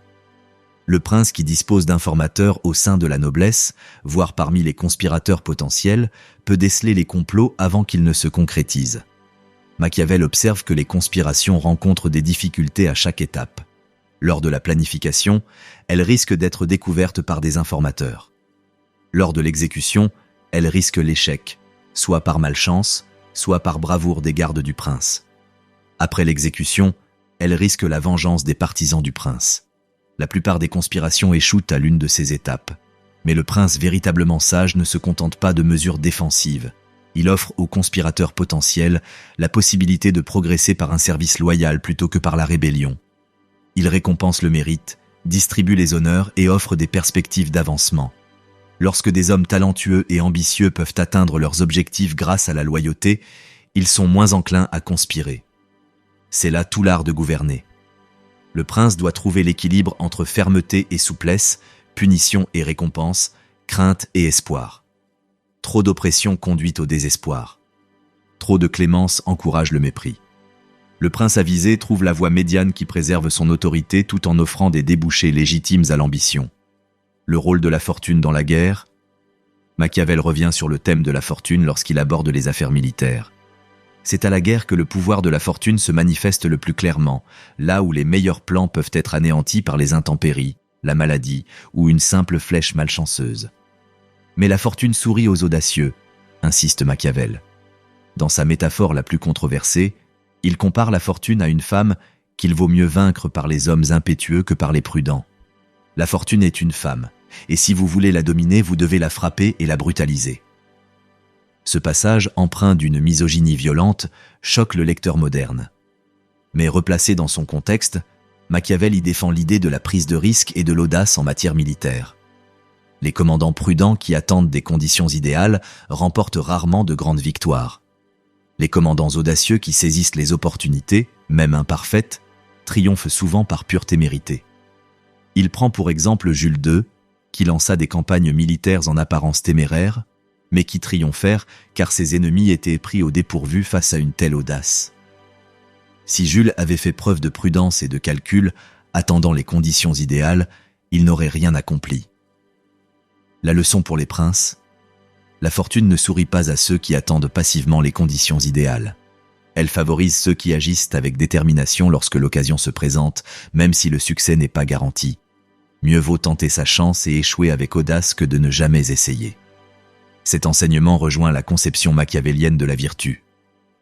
Le prince qui dispose d'informateurs au sein de la noblesse, voire parmi les conspirateurs potentiels, peut déceler les complots avant qu'ils ne se concrétisent. Machiavel observe que les conspirations rencontrent des difficultés à chaque étape. Lors de la planification, elles risquent d'être découvertes par des informateurs. Lors de l'exécution, elles risquent l'échec, soit par malchance, soit par bravoure des gardes du prince. Après l'exécution, elles risquent la vengeance des partisans du prince. La plupart des conspirations échouent à l'une de ces étapes. Mais le prince véritablement sage ne se contente pas de mesures défensives. Il offre aux conspirateurs potentiels la possibilité de progresser par un service loyal plutôt que par la rébellion. Il récompense le mérite, distribue les honneurs et offre des perspectives d'avancement. Lorsque des hommes talentueux et ambitieux peuvent atteindre leurs objectifs grâce à la loyauté, ils sont moins enclins à conspirer. C'est là tout l'art de gouverner. Le prince doit trouver l'équilibre entre fermeté et souplesse, punition et récompense, crainte et espoir. Trop d'oppression conduit au désespoir. Trop de clémence encourage le mépris. Le prince avisé trouve la voie médiane qui préserve son autorité tout en offrant des débouchés légitimes à l'ambition. Le rôle de la fortune dans la guerre. Machiavel revient sur le thème de la fortune lorsqu'il aborde les affaires militaires. C'est à la guerre que le pouvoir de la fortune se manifeste le plus clairement, là où les meilleurs plans peuvent être anéantis par les intempéries, la maladie ou une simple flèche malchanceuse. Mais la fortune sourit aux audacieux, insiste Machiavel. Dans sa métaphore la plus controversée, il compare la fortune à une femme qu'il vaut mieux vaincre par les hommes impétueux que par les prudents. La fortune est une femme, et si vous voulez la dominer, vous devez la frapper et la brutaliser. Ce passage, empreint d'une misogynie violente, choque le lecteur moderne. Mais replacé dans son contexte, Machiavel y défend l'idée de la prise de risque et de l'audace en matière militaire. Les commandants prudents qui attendent des conditions idéales remportent rarement de grandes victoires. Les commandants audacieux qui saisissent les opportunités, même imparfaites, triomphent souvent par pureté méritée. Il prend pour exemple Jules II, qui lança des campagnes militaires en apparence téméraires, mais qui triomphèrent car ses ennemis étaient pris au dépourvu face à une telle audace. Si Jules avait fait preuve de prudence et de calcul, attendant les conditions idéales, il n'aurait rien accompli. La leçon pour les princes : la fortune ne sourit pas à ceux qui attendent passivement les conditions idéales. Elle favorise ceux qui agissent avec détermination lorsque l'occasion se présente, même si le succès n'est pas garanti. Mieux vaut tenter sa chance et échouer avec audace que de ne jamais essayer. Cet enseignement rejoint la conception machiavélienne de la vertu.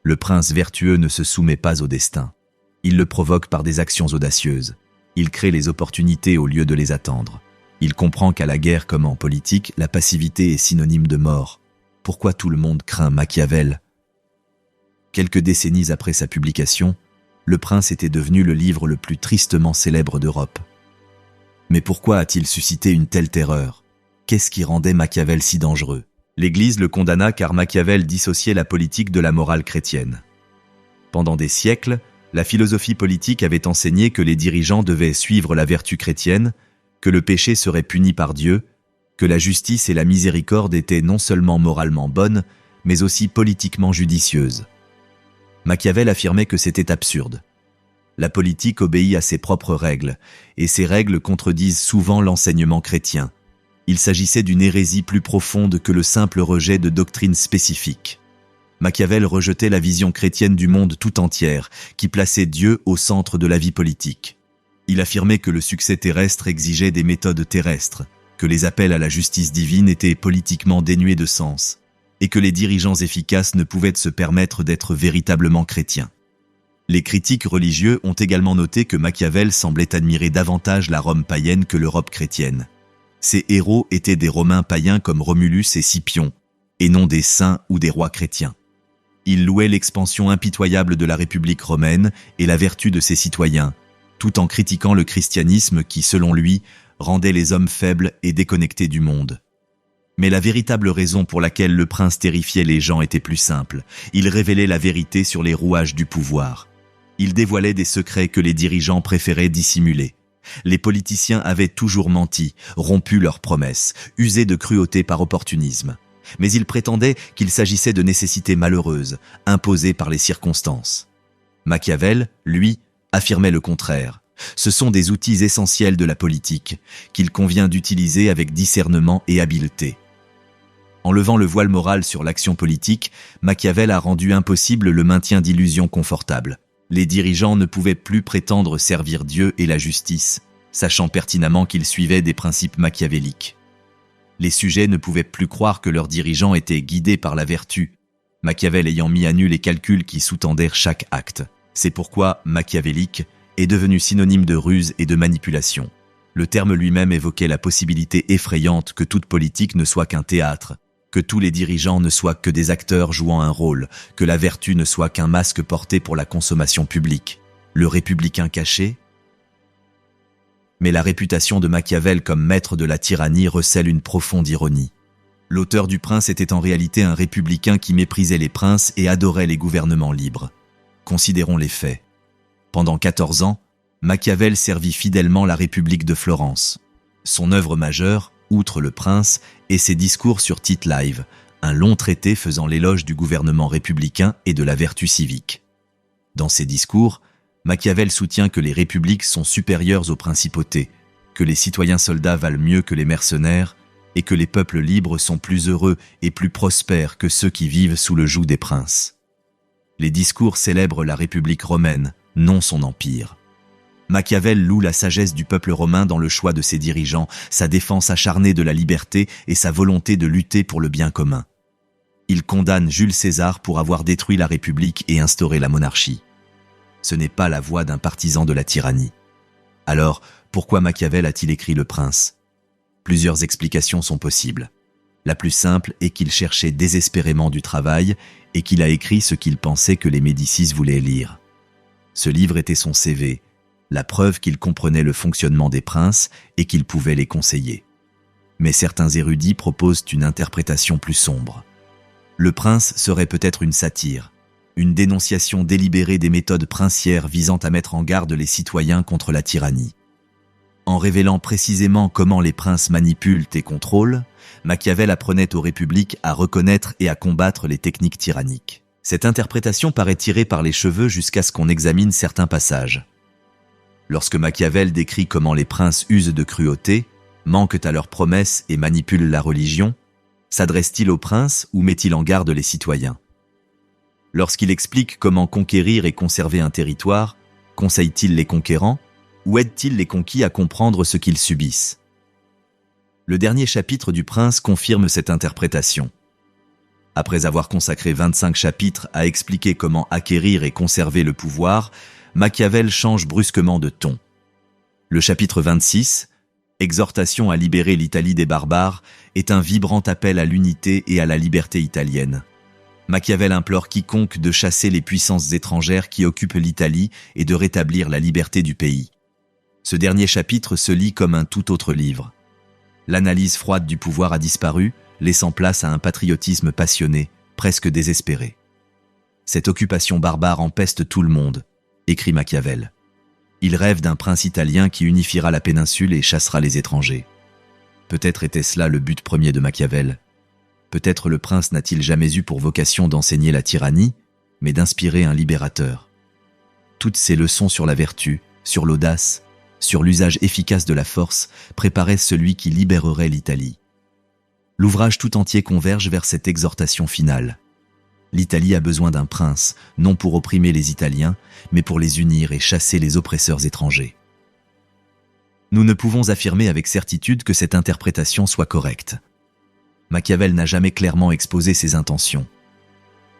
Le prince vertueux ne se soumet pas au destin. Il le provoque par des actions audacieuses. Il crée les opportunités au lieu de les attendre. Il comprend qu'à la guerre comme en politique, la passivité est synonyme de mort. Pourquoi tout le monde craint Machiavel ? Quelques décennies après sa publication, Le Prince était devenu le livre le plus tristement célèbre d'Europe. Mais pourquoi a-t-il suscité une telle terreur ? Qu'est-ce qui rendait Machiavel si dangereux ? L'Église le condamna car Machiavel dissociait la politique de la morale chrétienne. Pendant des siècles, la philosophie politique avait enseigné que les dirigeants devaient suivre la vertu chrétienne, que le péché serait puni par Dieu, que la justice et la miséricorde étaient non seulement moralement bonnes, mais aussi politiquement judicieuses. Machiavel affirmait que c'était absurde. La politique obéit à ses propres règles, et ces règles contredisent souvent l'enseignement chrétien. Il s'agissait d'une hérésie plus profonde que le simple rejet de doctrines spécifiques. Machiavel rejetait la vision chrétienne du monde tout entière, qui plaçait Dieu au centre de la vie politique. Il affirmait que le succès terrestre exigeait des méthodes terrestres, que les appels à la justice divine étaient politiquement dénués de sens, et que les dirigeants efficaces ne pouvaient se permettre d'être véritablement chrétiens. Les critiques religieux ont également noté que Machiavel semblait admirer davantage la Rome païenne que l'Europe chrétienne. Ses héros étaient des Romains païens comme Romulus et Scipion, et non des saints ou des rois chrétiens. Il louait l'expansion impitoyable de la République romaine et la vertu de ses citoyens, tout en critiquant le christianisme qui, selon lui, rendait les hommes faibles et déconnectés du monde. Mais la véritable raison pour laquelle le prince terrifiait les gens était plus simple. Il révélait la vérité sur les rouages du pouvoir. Il dévoilait des secrets que les dirigeants préféraient dissimuler. Les politiciens avaient toujours menti, rompu leurs promesses, usé de cruauté par opportunisme. Mais ils prétendaient qu'il s'agissait de nécessités malheureuses, imposées par les circonstances. Machiavel, lui, affirmait le contraire. Ce sont des outils essentiels de la politique, qu'il convient d'utiliser avec discernement et habileté. En levant le voile moral sur l'action politique, Machiavel a rendu impossible le maintien d'illusions confortables. Les dirigeants ne pouvaient plus prétendre servir Dieu et la justice, sachant pertinemment qu'ils suivaient des principes machiavéliques. Les sujets ne pouvaient plus croire que leurs dirigeants étaient guidés par la vertu, Machiavel ayant mis à nu les calculs qui sous-tendaient chaque acte. C'est pourquoi machiavélique est devenu synonyme de ruse et de manipulation. Le terme lui-même évoquait la possibilité effrayante que toute politique ne soit qu'un théâtre, que tous les dirigeants ne soient que des acteurs jouant un rôle, que la vertu ne soit qu'un masque porté pour la consommation publique. Le républicain caché? Mais la réputation de Machiavel comme maître de la tyrannie recèle une profonde ironie. L'auteur du Prince était en réalité un républicain qui méprisait les princes et adorait les gouvernements libres. Considérons les faits. Pendant 14 ans, Machiavel servit fidèlement la République de Florence. Son œuvre majeure, outre le Prince, est ses discours sur Tite Live, un long traité faisant l'éloge du gouvernement républicain et de la vertu civique. Dans ses discours, Machiavel soutient que les républiques sont supérieures aux principautés, que les citoyens soldats valent mieux que les mercenaires et que les peuples libres sont plus heureux et plus prospères que ceux qui vivent sous le joug des princes. Les discours célèbrent la République romaine, non son empire. Machiavel loue la sagesse du peuple romain dans le choix de ses dirigeants, sa défense acharnée de la liberté et sa volonté de lutter pour le bien commun. Il condamne Jules César pour avoir détruit la République et instauré la monarchie. Ce n'est pas la voie d'un partisan de la tyrannie. Alors, pourquoi Machiavel a-t-il écrit Le Prince? Plusieurs explications sont possibles. La plus simple est qu'il cherchait désespérément du travail et qu'il a écrit ce qu'il pensait que les Médicis voulaient lire. Ce livre était son CV, la preuve qu'il comprenait le fonctionnement des princes et qu'il pouvait les conseiller. Mais certains érudits proposent une interprétation plus sombre. Le Prince serait peut-être une satire, une dénonciation délibérée des méthodes princières visant à mettre en garde les citoyens contre la tyrannie. En révélant précisément comment les princes manipulent et contrôlent, Machiavel apprenait aux républiques à reconnaître et à combattre les techniques tyranniques. Cette interprétation paraît tirée par les cheveux jusqu'à ce qu'on examine certains passages. Lorsque Machiavel décrit comment les princes usent de cruauté, manquent à leurs promesses et manipulent la religion, s'adresse-t-il aux princes ou met-il en garde les citoyens? Lorsqu'il explique comment conquérir et conserver un territoire, conseille-t-il les conquérants ou aide-t-il les conquis à comprendre ce qu'ils subissent? Le dernier chapitre du Prince confirme cette interprétation. Après avoir consacré 25 chapitres à expliquer comment acquérir et conserver le pouvoir, Machiavel change brusquement de ton. Le chapitre 26, Exhortation à libérer l'Italie des barbares, est un vibrant appel à l'unité et à la liberté italienne. Machiavel implore quiconque de chasser les puissances étrangères qui occupent l'Italie et de rétablir la liberté du pays. Ce dernier chapitre se lit comme un tout autre livre. L'analyse froide du pouvoir a disparu, laissant place à un patriotisme passionné, presque désespéré. Cette occupation barbare empeste tout le monde, écrit Machiavel. Il rêve d'un prince italien qui unifiera la péninsule et chassera les étrangers. Peut-être était-ce là le but premier de Machiavel. Peut-être le prince n'a-t-il jamais eu pour vocation d'enseigner la tyrannie, mais d'inspirer un libérateur. Toutes ces leçons sur la vertu, sur l'audace, sur l'usage efficace de la force, préparaient celui qui libérerait l'Italie. L'ouvrage tout entier converge vers cette exhortation finale. L'Italie a besoin d'un prince, non pour opprimer les Italiens, mais pour les unir et chasser les oppresseurs étrangers. Nous ne pouvons affirmer avec certitude que cette interprétation soit correcte. Machiavel n'a jamais clairement exposé ses intentions.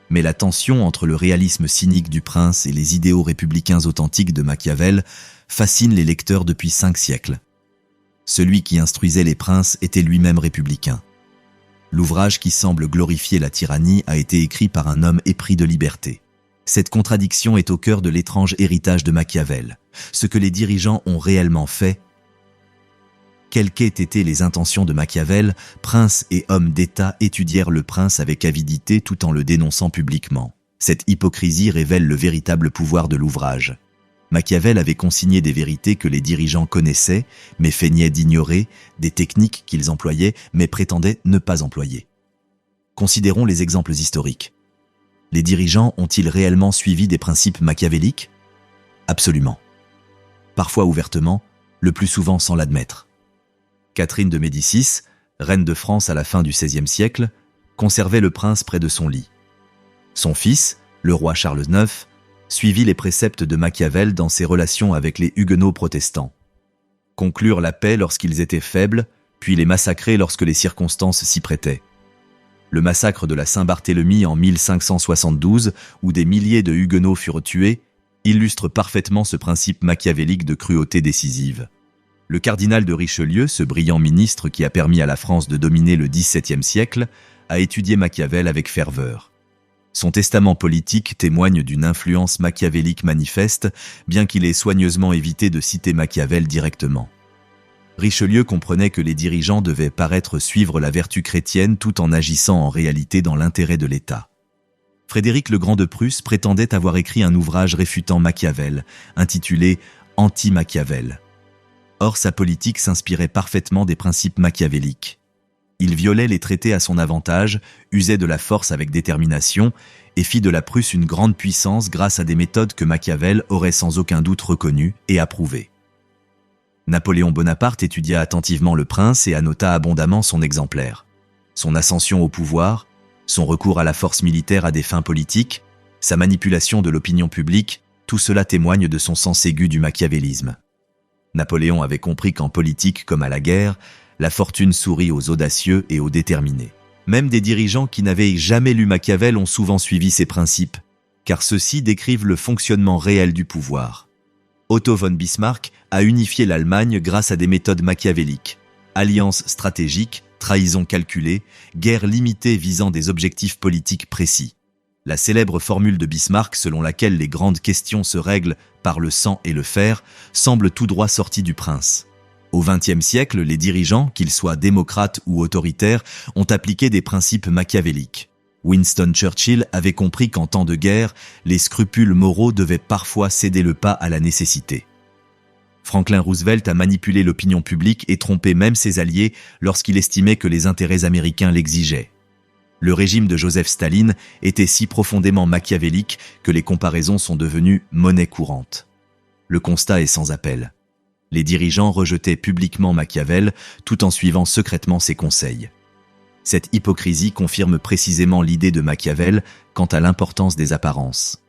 Mais la tension entre le réalisme cynique du prince et les idéaux républicains authentiques de Machiavel fascine les lecteurs depuis 5 siècles. Celui qui instruisait les princes était lui-même républicain. L'ouvrage qui semble glorifier la tyrannie a été écrit par un homme épris de liberté. Cette contradiction est au cœur de l'étrange héritage de Machiavel. Ce que les dirigeants ont réellement fait, quelles qu'aient été les intentions de Machiavel, princes et hommes d'État étudièrent le prince avec avidité tout en le dénonçant publiquement. Cette hypocrisie révèle le véritable pouvoir de l'ouvrage. Machiavel avait consigné des vérités que les dirigeants connaissaient, mais feignaient d'ignorer, des techniques qu'ils employaient, mais prétendaient ne pas employer. Considérons les exemples historiques. Les dirigeants ont-ils réellement suivi des principes machiavéliques? Absolument. Parfois ouvertement, le plus souvent sans l'admettre. Catherine de Médicis, reine de France à la fin du XVIe siècle, conservait le prince près de son lit. Son fils, le roi Charles IX, suivit les préceptes de Machiavel dans ses relations avec les huguenots protestants. Conclure la paix lorsqu'ils étaient faibles, puis les massacrer lorsque les circonstances s'y prêtaient. Le massacre de la Saint-Barthélemy en 1572, où des milliers de huguenots furent tués, illustre parfaitement ce principe machiavélique de cruauté décisive. Le cardinal de Richelieu, ce brillant ministre qui a permis à la France de dominer le XVIIe siècle, a étudié Machiavel avec ferveur. Son testament politique témoigne d'une influence machiavélique manifeste, bien qu'il ait soigneusement évité de citer Machiavel directement. Richelieu comprenait que les dirigeants devaient paraître suivre la vertu chrétienne tout en agissant en réalité dans l'intérêt de l'État. Frédéric le Grand de Prusse prétendait avoir écrit un ouvrage réfutant Machiavel, intitulé « Anti-Machiavel ». Or, sa politique s'inspirait parfaitement des principes machiavéliques. Il violait les traités à son avantage, usait de la force avec détermination et fit de la Prusse une grande puissance grâce à des méthodes que Machiavel aurait sans aucun doute reconnues et approuvées. Napoléon Bonaparte étudia attentivement le prince et annota abondamment son exemplaire. Son ascension au pouvoir, son recours à la force militaire à des fins politiques, sa manipulation de l'opinion publique, tout cela témoigne de son sens aigu du machiavélisme. Napoléon avait compris qu'en politique comme à la guerre, la fortune sourit aux audacieux et aux déterminés. Même des dirigeants qui n'avaient jamais lu Machiavel ont souvent suivi ses principes, car ceux-ci décrivent le fonctionnement réel du pouvoir. Otto von Bismarck a unifié l'Allemagne grâce à des méthodes machiavéliques. Alliances stratégiques, trahison calculée, guerre limitée visant des objectifs politiques précis. La célèbre formule de Bismarck selon laquelle les grandes questions se règlent par le sang et le fer semble tout droit sortie du prince. Au XXe siècle, les dirigeants, qu'ils soient démocrates ou autoritaires, ont appliqué des principes machiavéliques. Winston Churchill avait compris qu'en temps de guerre, les scrupules moraux devaient parfois céder le pas à la nécessité. Franklin Roosevelt a manipulé l'opinion publique et trompé même ses alliés lorsqu'il estimait que les intérêts américains l'exigeaient. Le régime de Joseph Staline était si profondément machiavélique que les comparaisons sont devenues monnaie courante. Le constat est sans appel. Les dirigeants rejetaient publiquement Machiavel tout en suivant secrètement ses conseils. Cette hypocrisie confirme précisément l'idée de Machiavel quant à l'importance des apparences.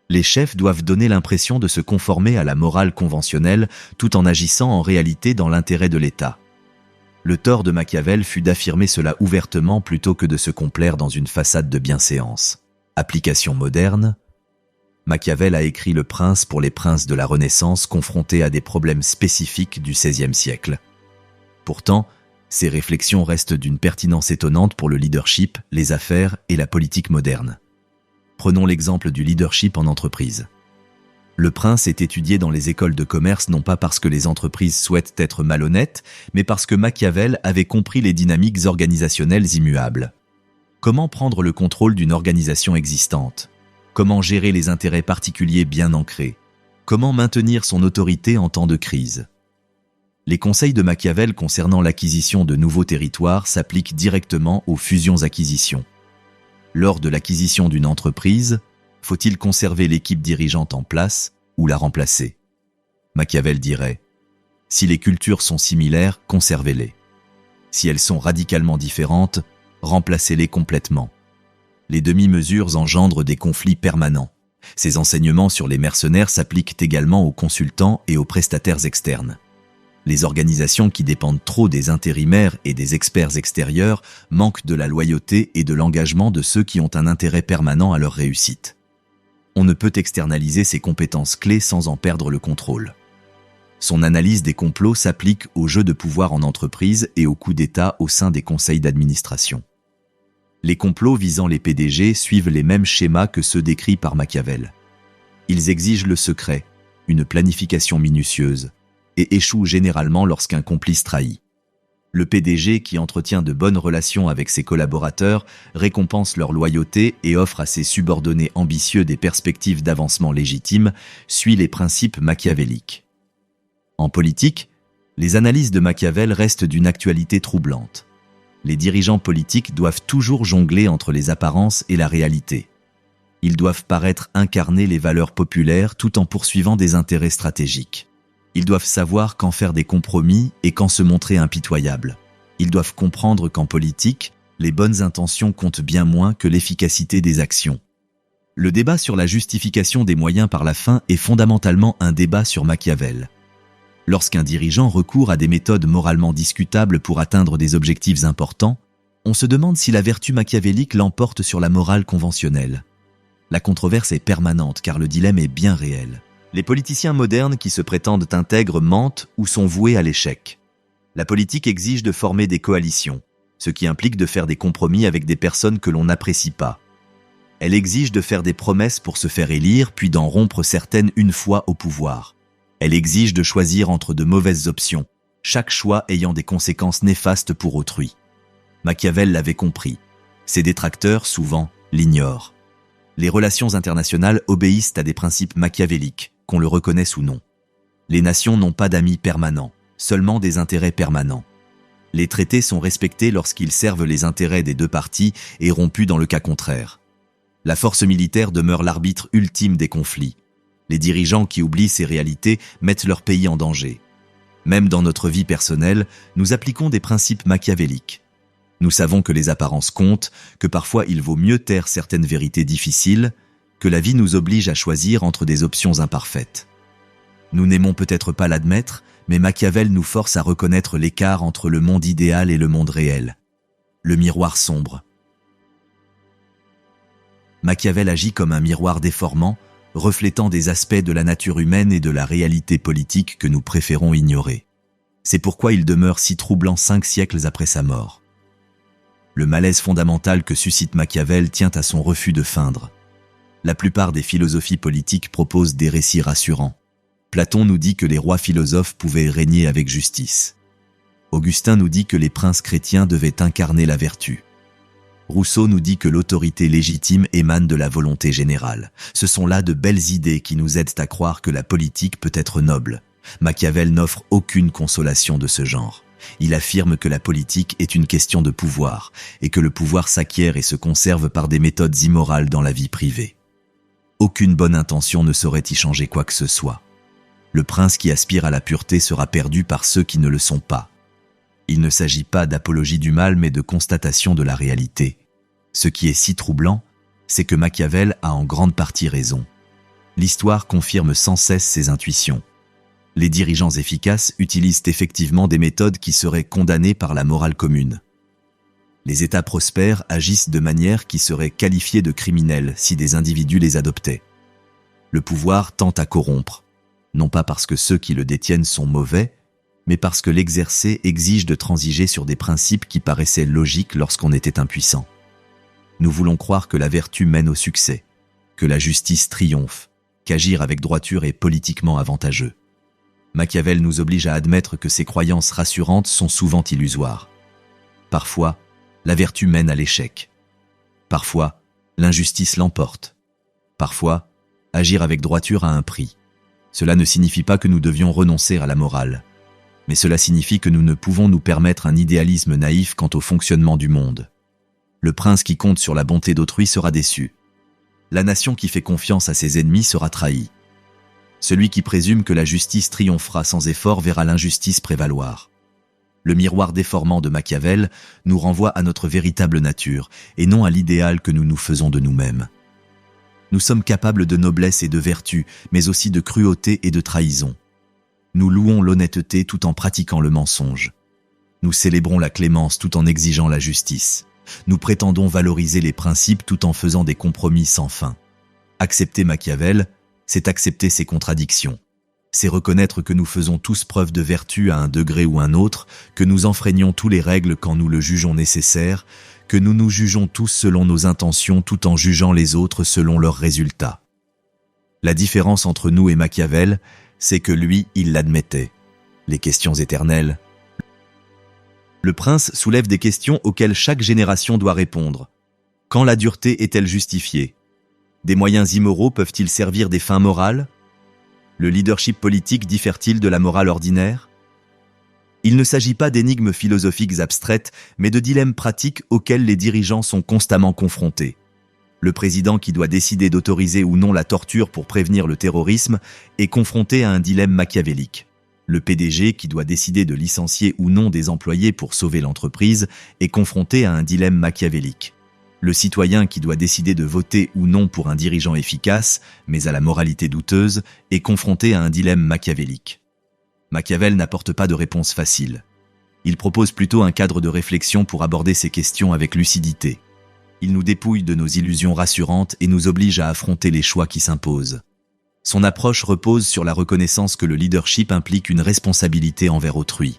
Les chefs doivent donner l'impression de se conformer à la morale conventionnelle tout en agissant en réalité dans l'intérêt de l'État. Le tort de Machiavel fut d'affirmer cela ouvertement plutôt que de se complaire dans une façade de bienséance. Application moderne. Machiavel a écrit Le Prince pour les princes de la Renaissance confrontés à des problèmes spécifiques du XVIe siècle. Pourtant, ces réflexions restent d'une pertinence étonnante pour le leadership, les affaires et la politique moderne. Prenons l'exemple du leadership en entreprise. Le Prince est étudié dans les écoles de commerce non pas parce que les entreprises souhaitent être malhonnêtes, mais parce que Machiavel avait compris les dynamiques organisationnelles immuables. Comment prendre le contrôle d'une organisation existante? Comment gérer les intérêts particuliers bien ancrés? Comment maintenir son autorité en temps de crise? Les conseils de Machiavel concernant l'acquisition de nouveaux territoires s'appliquent directement aux fusions-acquisitions. Lors de l'acquisition d'une entreprise, faut-il conserver l'équipe dirigeante en place ou la remplacer? Machiavel dirait « Si les cultures sont similaires, conservez-les. Si elles sont radicalement différentes, remplacez-les complètement. Les demi-mesures engendrent des conflits permanents. Ces enseignements sur les mercenaires s'appliquent également aux consultants et aux prestataires externes. Les organisations qui dépendent trop des intérimaires et des experts extérieurs manquent de la loyauté et de l'engagement de ceux qui ont un intérêt permanent à leur réussite. On ne peut externaliser ses compétences clés sans en perdre le contrôle. Son analyse des complots s'applique au jeu de pouvoir en entreprise et aux coups d'État au sein des conseils d'administration. Les complots visant les PDG suivent les mêmes schémas que ceux décrits par Machiavel. Ils exigent le secret, une planification minutieuse, et échouent généralement lorsqu'un complice trahit. Le PDG qui entretient de bonnes relations avec ses collaborateurs récompense leur loyauté et offre à ses subordonnés ambitieux des perspectives d'avancement légitimes, suit les principes machiavéliques. En politique, les analyses de Machiavel restent d'une actualité troublante. Les dirigeants politiques doivent toujours jongler entre les apparences et la réalité. Ils doivent paraître incarner les valeurs populaires tout en poursuivant des intérêts stratégiques. Ils doivent savoir quand faire des compromis et quand se montrer impitoyables. Ils doivent comprendre qu'en politique, les bonnes intentions comptent bien moins que l'efficacité des actions. Le débat sur la justification des moyens par la fin est fondamentalement un débat sur Machiavel. Lorsqu'un dirigeant recourt à des méthodes moralement discutables pour atteindre des objectifs importants, on se demande si la vertu machiavélique l'emporte sur la morale conventionnelle. La controverse est permanente car le dilemme est bien réel. Les politiciens modernes qui se prétendent intègres mentent ou sont voués à l'échec. La politique exige de former des coalitions, ce qui implique de faire des compromis avec des personnes que l'on n'apprécie pas. Elle exige de faire des promesses pour se faire élire, puis d'en rompre certaines une fois au pouvoir. Elle exige de choisir entre de mauvaises options, chaque choix ayant des conséquences néfastes pour autrui. Machiavel l'avait compris. Ses détracteurs, souvent, l'ignorent. Les relations internationales obéissent à des principes machiavéliques, qu'on le reconnaisse ou non. Les nations n'ont pas d'amis permanents, seulement des intérêts permanents. Les traités sont respectés lorsqu'ils servent les intérêts des deux parties et rompus dans le cas contraire. La force militaire demeure l'arbitre ultime des conflits. Les dirigeants qui oublient ces réalités mettent leur pays en danger. Même dans notre vie personnelle, nous appliquons des principes machiavéliques. Nous savons que les apparences comptent, que parfois il vaut mieux taire certaines vérités difficiles, que la vie nous oblige à choisir entre des options imparfaites. Nous n'aimons peut-être pas l'admettre, mais Machiavel nous force à reconnaître l'écart entre le monde idéal et le monde réel. Le miroir sombre. Machiavel agit comme un miroir déformant, reflétant des aspects de la nature humaine et de la réalité politique que nous préférons ignorer. C'est pourquoi il demeure si troublant 5 siècles après sa mort. Le malaise fondamental que suscite Machiavel tient à son refus de feindre. La plupart des philosophies politiques proposent des récits rassurants. Platon nous dit que les rois philosophes pouvaient régner avec justice. Augustin nous dit que les princes chrétiens devaient incarner la vertu. Rousseau nous dit que l'autorité légitime émane de la volonté générale. Ce sont là de belles idées qui nous aident à croire que la politique peut être noble. Machiavel n'offre aucune consolation de ce genre. Il affirme que la politique est une question de pouvoir, et que le pouvoir s'acquiert et se conserve par des méthodes immorales dans la vie privée. Aucune bonne intention ne saurait y changer quoi que ce soit. Le prince qui aspire à la pureté sera perdu par ceux qui ne le sont pas. Il ne s'agit pas d'apologie du mal, mais de constatation de la réalité. Ce qui est si troublant, c'est que Machiavel a en grande partie raison. L'histoire confirme sans cesse ses intuitions. Les dirigeants efficaces utilisent effectivement des méthodes qui seraient condamnées par la morale commune. Les États prospères agissent de manière qui serait qualifiée de criminelle si des individus les adoptaient. Le pouvoir tend à corrompre, non pas parce que ceux qui le détiennent sont mauvais, mais parce que l'exercer exige de transiger sur des principes qui paraissaient logiques lorsqu'on était impuissant. Nous voulons croire que la vertu mène au succès, que la justice triomphe, qu'agir avec droiture est politiquement avantageux. Machiavel nous oblige à admettre que ces croyances rassurantes sont souvent illusoires. Parfois, la vertu mène à l'échec. Parfois, l'injustice l'emporte. Parfois, agir avec droiture a un prix. Cela ne signifie pas que nous devions renoncer à la morale, mais cela signifie que nous ne pouvons nous permettre un idéalisme naïf quant au fonctionnement du monde. Le prince qui compte sur la bonté d'autrui sera déçu. La nation qui fait confiance à ses ennemis sera trahie. Celui qui présume que la justice triomphera sans effort verra l'injustice prévaloir. Le miroir déformant de Machiavel nous renvoie à notre véritable nature et non à l'idéal que nous nous faisons de nous-mêmes. Nous sommes capables de noblesse et de vertu, mais aussi de cruauté et de trahison. Nous louons l'honnêteté tout en pratiquant le mensonge. Nous célébrons la clémence tout en exigeant la justice. Nous prétendons valoriser les principes tout en faisant des compromis sans fin. Accepter Machiavel, c'est accepter ses contradictions. C'est reconnaître que nous faisons tous preuve de vertu à un degré ou un autre, que nous enfreignons tous les règles quand nous le jugeons nécessaire, que nous nous jugeons tous selon nos intentions tout en jugeant les autres selon leurs résultats. La différence entre nous et Machiavel, c'est que lui, il l'admettait. Les questions éternelles, Le prince soulève des questions auxquelles chaque génération doit répondre. Quand la dureté est-elle justifiée? Des moyens immoraux peuvent-ils servir des fins morales? Le leadership politique diffère-t-il de la morale ordinaire? Il ne s'agit pas d'énigmes philosophiques abstraites, mais de dilemmes pratiques auxquels les dirigeants sont constamment confrontés. Le président qui doit décider d'autoriser ou non la torture pour prévenir le terrorisme est confronté à un dilemme machiavélique. Le PDG qui doit décider de licencier ou non des employés pour sauver l'entreprise est confronté à un dilemme machiavélique. Le citoyen qui doit décider de voter ou non pour un dirigeant efficace, mais à la moralité douteuse, est confronté à un dilemme machiavélique. Machiavel n'apporte pas de réponse facile. Il propose plutôt un cadre de réflexion pour aborder ces questions avec lucidité. Il nous dépouille de nos illusions rassurantes et nous oblige à affronter les choix qui s'imposent. Son approche repose sur la reconnaissance que le leadership implique une responsabilité envers autrui.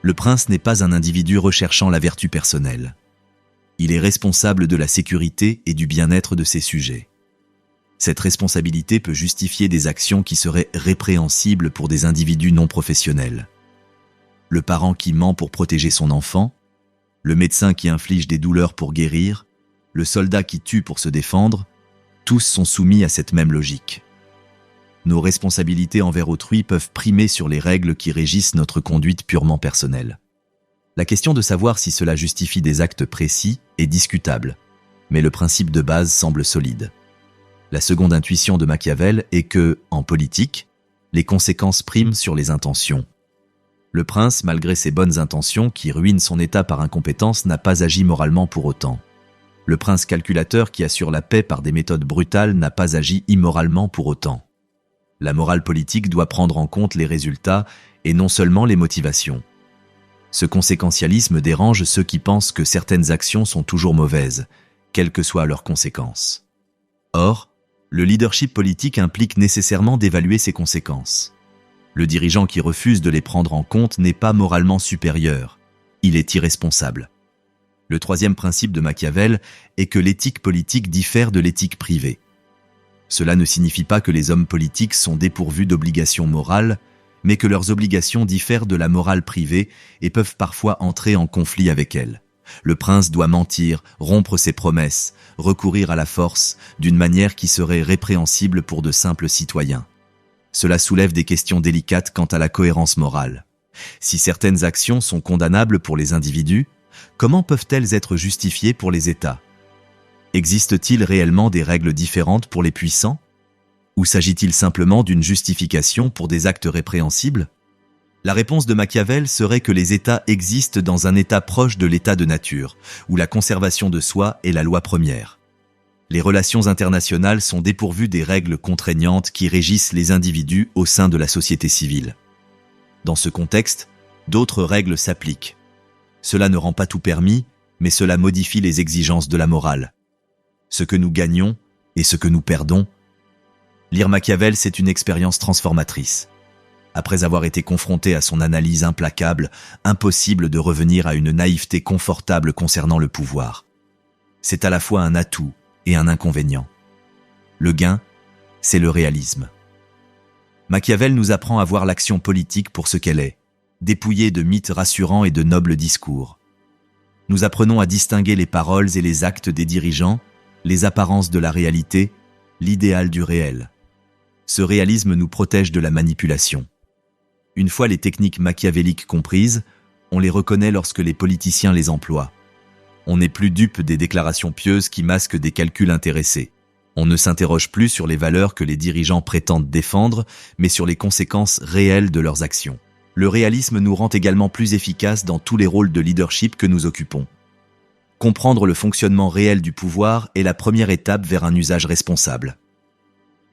Le prince n'est pas un individu recherchant la vertu personnelle. Il est responsable de la sécurité et du bien-être de ses sujets. Cette responsabilité peut justifier des actions qui seraient répréhensibles pour des individus non professionnels. Le parent qui ment pour protéger son enfant, le médecin qui inflige des douleurs pour guérir, le soldat qui tue pour se défendre, tous sont soumis à cette même logique. Nos responsabilités envers autrui peuvent primer sur les règles qui régissent notre conduite purement personnelle. La question de savoir si cela justifie des actes précis est discutable, mais le principe de base semble solide. La seconde intuition de Machiavel est que, en politique, les conséquences priment sur les intentions. Le prince, malgré ses bonnes intentions qui ruinent son état par incompétence, n'a pas agi moralement pour autant. Le prince calculateur qui assure la paix par des méthodes brutales n'a pas agi immoralement pour autant. La morale politique doit prendre en compte les résultats et non seulement les motivations. Ce conséquentialisme dérange ceux qui pensent que certaines actions sont toujours mauvaises, quelles que soient leurs conséquences. Or, le leadership politique implique nécessairement d'évaluer ses conséquences. Le dirigeant qui refuse de les prendre en compte n'est pas moralement supérieur, il est irresponsable. Le troisième principe de Machiavel est que l'éthique politique diffère de l'éthique privée. Cela ne signifie pas que les hommes politiques sont dépourvus d'obligations morales, mais que leurs obligations diffèrent de la morale privée et peuvent parfois entrer en conflit avec elle. Le prince doit mentir, rompre ses promesses, recourir à la force, d'une manière qui serait répréhensible pour de simples citoyens. Cela soulève des questions délicates quant à la cohérence morale. Si certaines actions sont condamnables pour les individus, comment peuvent-elles être justifiées pour les États? Existe-t-il réellement des règles différentes pour les puissants? Ou s'agit-il simplement d'une justification pour des actes répréhensibles? La réponse de Machiavel serait que les États existent dans un état proche de l'état de nature, où la conservation de soi est la loi première. Les relations internationales sont dépourvues des règles contraignantes qui régissent les individus au sein de la société civile. Dans ce contexte, d'autres règles s'appliquent. Cela ne rend pas tout permis, mais cela modifie les exigences de la morale. Ce que nous gagnons et ce que nous perdons. Lire Machiavel, c'est une expérience transformatrice. Après avoir été confronté à son analyse implacable, impossible de revenir à une naïveté confortable concernant le pouvoir. C'est à la fois un atout et un inconvénient. Le gain, c'est le réalisme. Machiavel nous apprend à voir l'action politique pour ce qu'elle est, dépouillée de mythes rassurants et de nobles discours. Nous apprenons à distinguer les paroles et les actes des dirigeants, les apparences de la réalité, l'idéal du réel. Ce réalisme nous protège de la manipulation. Une fois les techniques machiavéliques comprises, on les reconnaît lorsque les politiciens les emploient. On n'est plus dupe des déclarations pieuses qui masquent des calculs intéressés. On ne s'interroge plus sur les valeurs que les dirigeants prétendent défendre, mais sur les conséquences réelles de leurs actions. Le réalisme nous rend également plus efficaces dans tous les rôles de leadership que nous occupons. Comprendre le fonctionnement réel du pouvoir est la première étape vers un usage responsable.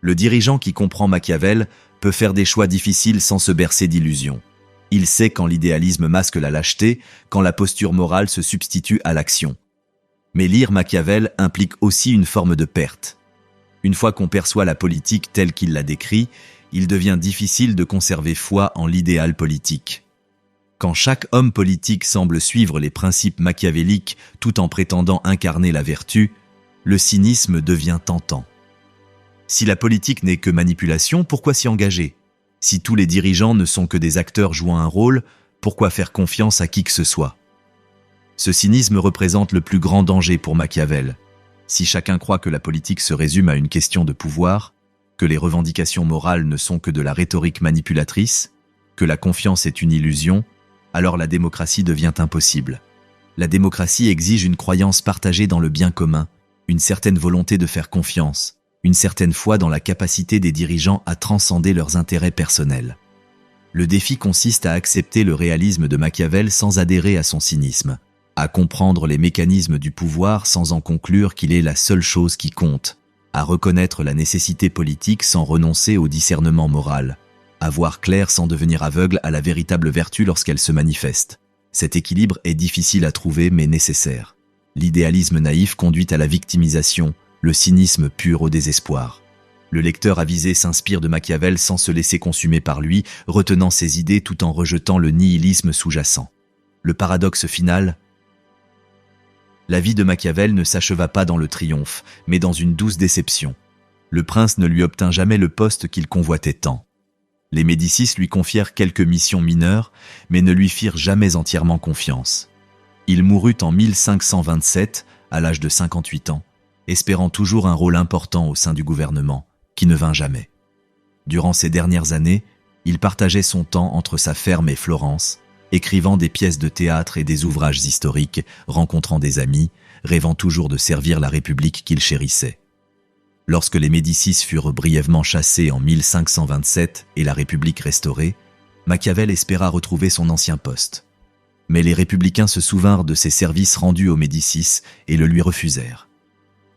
Le dirigeant qui comprend Machiavel peut faire des choix difficiles sans se bercer d'illusions. Il sait quand l'idéalisme masque la lâcheté, quand la posture morale se substitue à l'action. Mais lire Machiavel implique aussi une forme de perte. Une fois qu'on perçoit la politique telle qu'il la décrit, il devient difficile de conserver foi en l'idéal politique. Quand chaque homme politique semble suivre les principes machiavéliques tout en prétendant incarner la vertu, le cynisme devient tentant. Si la politique n'est que manipulation, pourquoi s'y engager? Si tous les dirigeants ne sont que des acteurs jouant un rôle, Pourquoi faire confiance à qui que ce soit? Ce cynisme représente le plus grand danger pour Machiavel. Si chacun croit que la politique se résume à une question de pouvoir, que les revendications morales ne sont que de la rhétorique manipulatrice, que la confiance est une illusion, alors la démocratie devient impossible. La démocratie exige une croyance partagée dans le bien commun, une certaine volonté de faire confiance, une certaine foi dans la capacité des dirigeants à transcender leurs intérêts personnels. Le défi consiste à accepter le réalisme de Machiavel sans adhérer à son cynisme, à comprendre les mécanismes du pouvoir sans en conclure qu'il est la seule chose qui compte, à reconnaître la nécessité politique sans renoncer au discernement moral, à voir clair sans devenir aveugle à la véritable vertu lorsqu'elle se manifeste. Cet équilibre est difficile à trouver mais nécessaire. L'idéalisme naïf conduit à la victimisation, le cynisme pur au désespoir. Le lecteur avisé s'inspire de Machiavel sans se laisser consumer par lui, retenant ses idées tout en rejetant le nihilisme sous-jacent. Le paradoxe final: la vie de Machiavel ne s'acheva pas dans le triomphe, mais dans une douce déception. Le prince ne lui obtint jamais le poste qu'il convoitait tant. Les Médicis lui confièrent quelques missions mineures, mais ne lui firent jamais entièrement confiance. Il mourut en 1527, à l'âge de 58 ans, espérant toujours un rôle important au sein du gouvernement, qui ne vint jamais. Durant ces dernières années, il partageait son temps entre sa ferme et Florence, écrivant des pièces de théâtre et des ouvrages historiques, rencontrant des amis, rêvant toujours de servir la République qu'il chérissait. Lorsque les Médicis furent brièvement chassés en 1527 et la République restaurée, Machiavel espéra retrouver son ancien poste. Mais les républicains se souvinrent de ses services rendus aux Médicis et le lui refusèrent.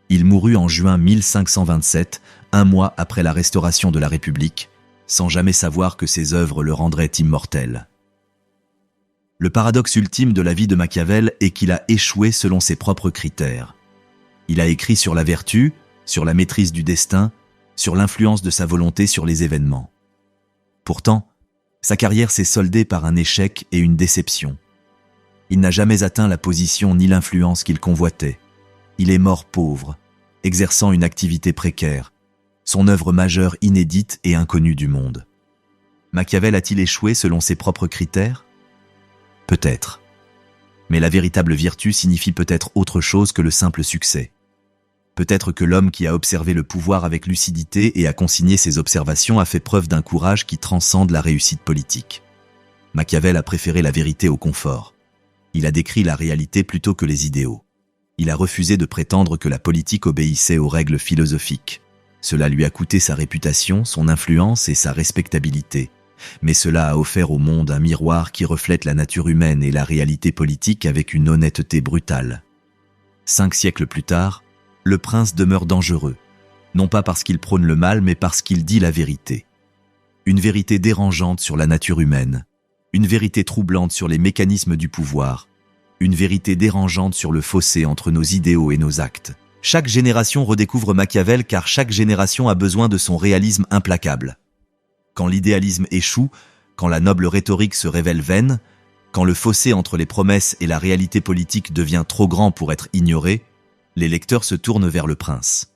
Il mourut en juin 1527, un mois après la restauration de la République, sans jamais savoir que ses œuvres le rendraient immortel. Le paradoxe ultime de la vie de Machiavel est qu'il a échoué selon ses propres critères. Il a écrit sur la vertu, sur la maîtrise du destin, sur l'influence de sa volonté sur les événements. Pourtant, sa carrière s'est soldée par un échec et une déception. Il n'a jamais atteint la position ni l'influence qu'il convoitait. Il est mort pauvre, exerçant une activité précaire, son œuvre majeure inédite et inconnue du monde. Machiavel a-t-il échoué selon ses propres critères? Peut-être. Mais la véritable vertu signifie peut-être autre chose que le simple succès. Peut-être que l'homme qui a observé le pouvoir avec lucidité et a consigné ses observations a fait preuve d'un courage qui transcende la réussite politique. Machiavel a préféré la vérité au confort. Il a décrit la réalité plutôt que les idéaux. Il a refusé de prétendre que la politique obéissait aux règles philosophiques. Cela lui a coûté sa réputation, son influence et sa respectabilité. Mais cela a offert au monde un miroir qui reflète la nature humaine et la réalité politique avec une honnêteté brutale. 5 siècles plus tard, le prince demeure dangereux, non pas parce qu'il prône le mal, mais parce qu'il dit la vérité. Une vérité dérangeante sur la nature humaine, une vérité troublante sur les mécanismes du pouvoir, une vérité dérangeante sur le fossé entre nos idéaux et nos actes. Chaque génération redécouvre Machiavel car chaque génération a besoin de son réalisme implacable. Quand l'idéalisme échoue, quand la noble rhétorique se révèle vaine, quand le fossé entre les promesses et la réalité politique devient trop grand pour être ignoré, les lecteurs se tournent vers le prince.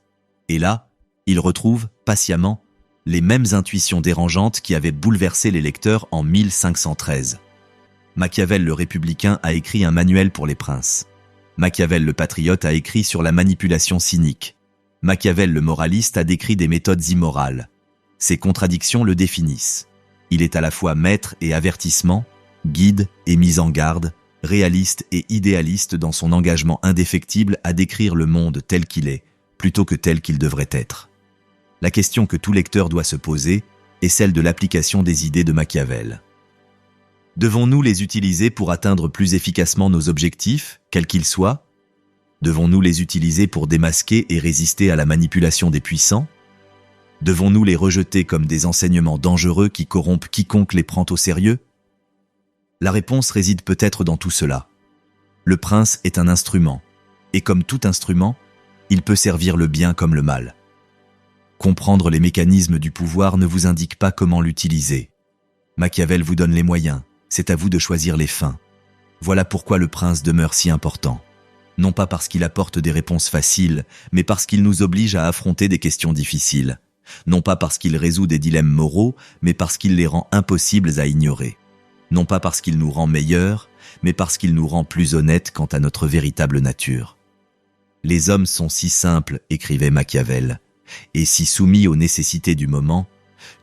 Et là, ils retrouvent, patiemment, les mêmes intuitions dérangeantes qui avaient bouleversé les lecteurs en 1513. Machiavel le républicain a écrit un manuel pour les princes. Machiavel le patriote a écrit sur la manipulation cynique. Machiavel le moraliste a décrit des méthodes immorales. Ces contradictions le définissent. Il est à la fois maître et avertissement, guide et mise en garde, réaliste et idéaliste dans son engagement indéfectible à décrire le monde tel qu'il est, plutôt que tel qu'il devrait être. La question que tout lecteur doit se poser est celle de l'application des idées de Machiavel. Devons-nous les utiliser pour atteindre plus efficacement nos objectifs, quels qu'ils soient? Devons-nous les utiliser pour démasquer et résister à la manipulation des puissants? Devons-nous les rejeter comme des enseignements dangereux qui corrompent quiconque les prend au sérieux? La réponse réside peut-être dans tout cela. Le prince est un instrument, et comme tout instrument, il peut servir le bien comme le mal. Comprendre les mécanismes du pouvoir ne vous indique pas comment l'utiliser. Machiavel vous donne les moyens, c'est à vous de choisir les fins. Voilà pourquoi le prince demeure si important. Non pas parce qu'il apporte des réponses faciles, mais parce qu'il nous oblige à affronter des questions difficiles. Non pas parce qu'il résout des dilemmes moraux, mais parce qu'il les rend impossibles à ignorer. non pas parce qu'il nous rend meilleurs, mais parce qu'il nous rend plus honnêtes quant à notre véritable nature. Les hommes sont si simples, écrivait Machiavel, et si soumis aux nécessités du moment,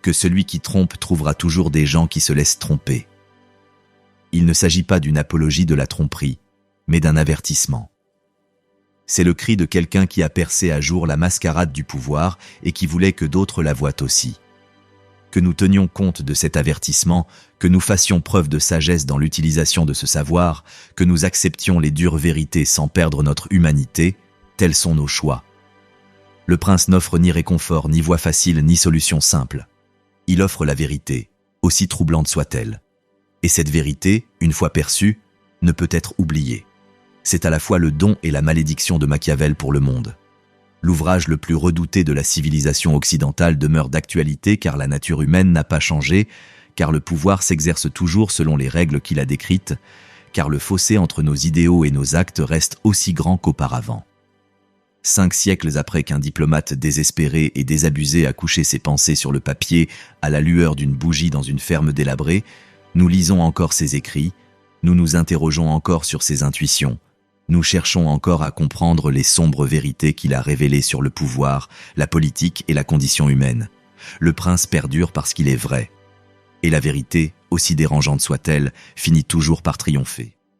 que celui qui trompe trouvera toujours des gens qui se laissent tromper. Il ne s'agit pas d'une apologie de la tromperie, mais d'un avertissement. C'est le cri de quelqu'un qui a percé à jour la mascarade du pouvoir et qui voulait que d'autres la voient aussi. Que nous tenions compte de cet avertissement, que nous fassions preuve de sagesse dans l'utilisation de ce savoir, que nous acceptions les dures vérités sans perdre notre humanité, tels sont nos choix. Le prince n'offre ni réconfort, ni voie facile, ni solution simple. Il offre la vérité, aussi troublante soit-elle. Et cette vérité, une fois perçue, ne peut être oubliée. C'est à la fois le don et la malédiction de Machiavel pour le monde. L'ouvrage le plus redouté de la civilisation occidentale demeure d'actualité car la nature humaine n'a pas changé, car le pouvoir s'exerce toujours selon les règles qu'il a décrites, car le fossé entre nos idéaux et nos actes reste aussi grand qu'auparavant. 5 siècles après qu'un diplomate désespéré et désabusé a couché ses pensées sur le papier à la lueur d'une bougie dans une ferme délabrée, nous lisons encore ses écrits, nous nous interrogeons encore sur ses intuitions, nous cherchons encore à comprendre les sombres vérités qu'il a révélées sur le pouvoir, la politique et la condition humaine. Le prince perdure parce qu'il est vrai. Et la vérité, aussi dérangeante soit-elle, finit toujours par triompher.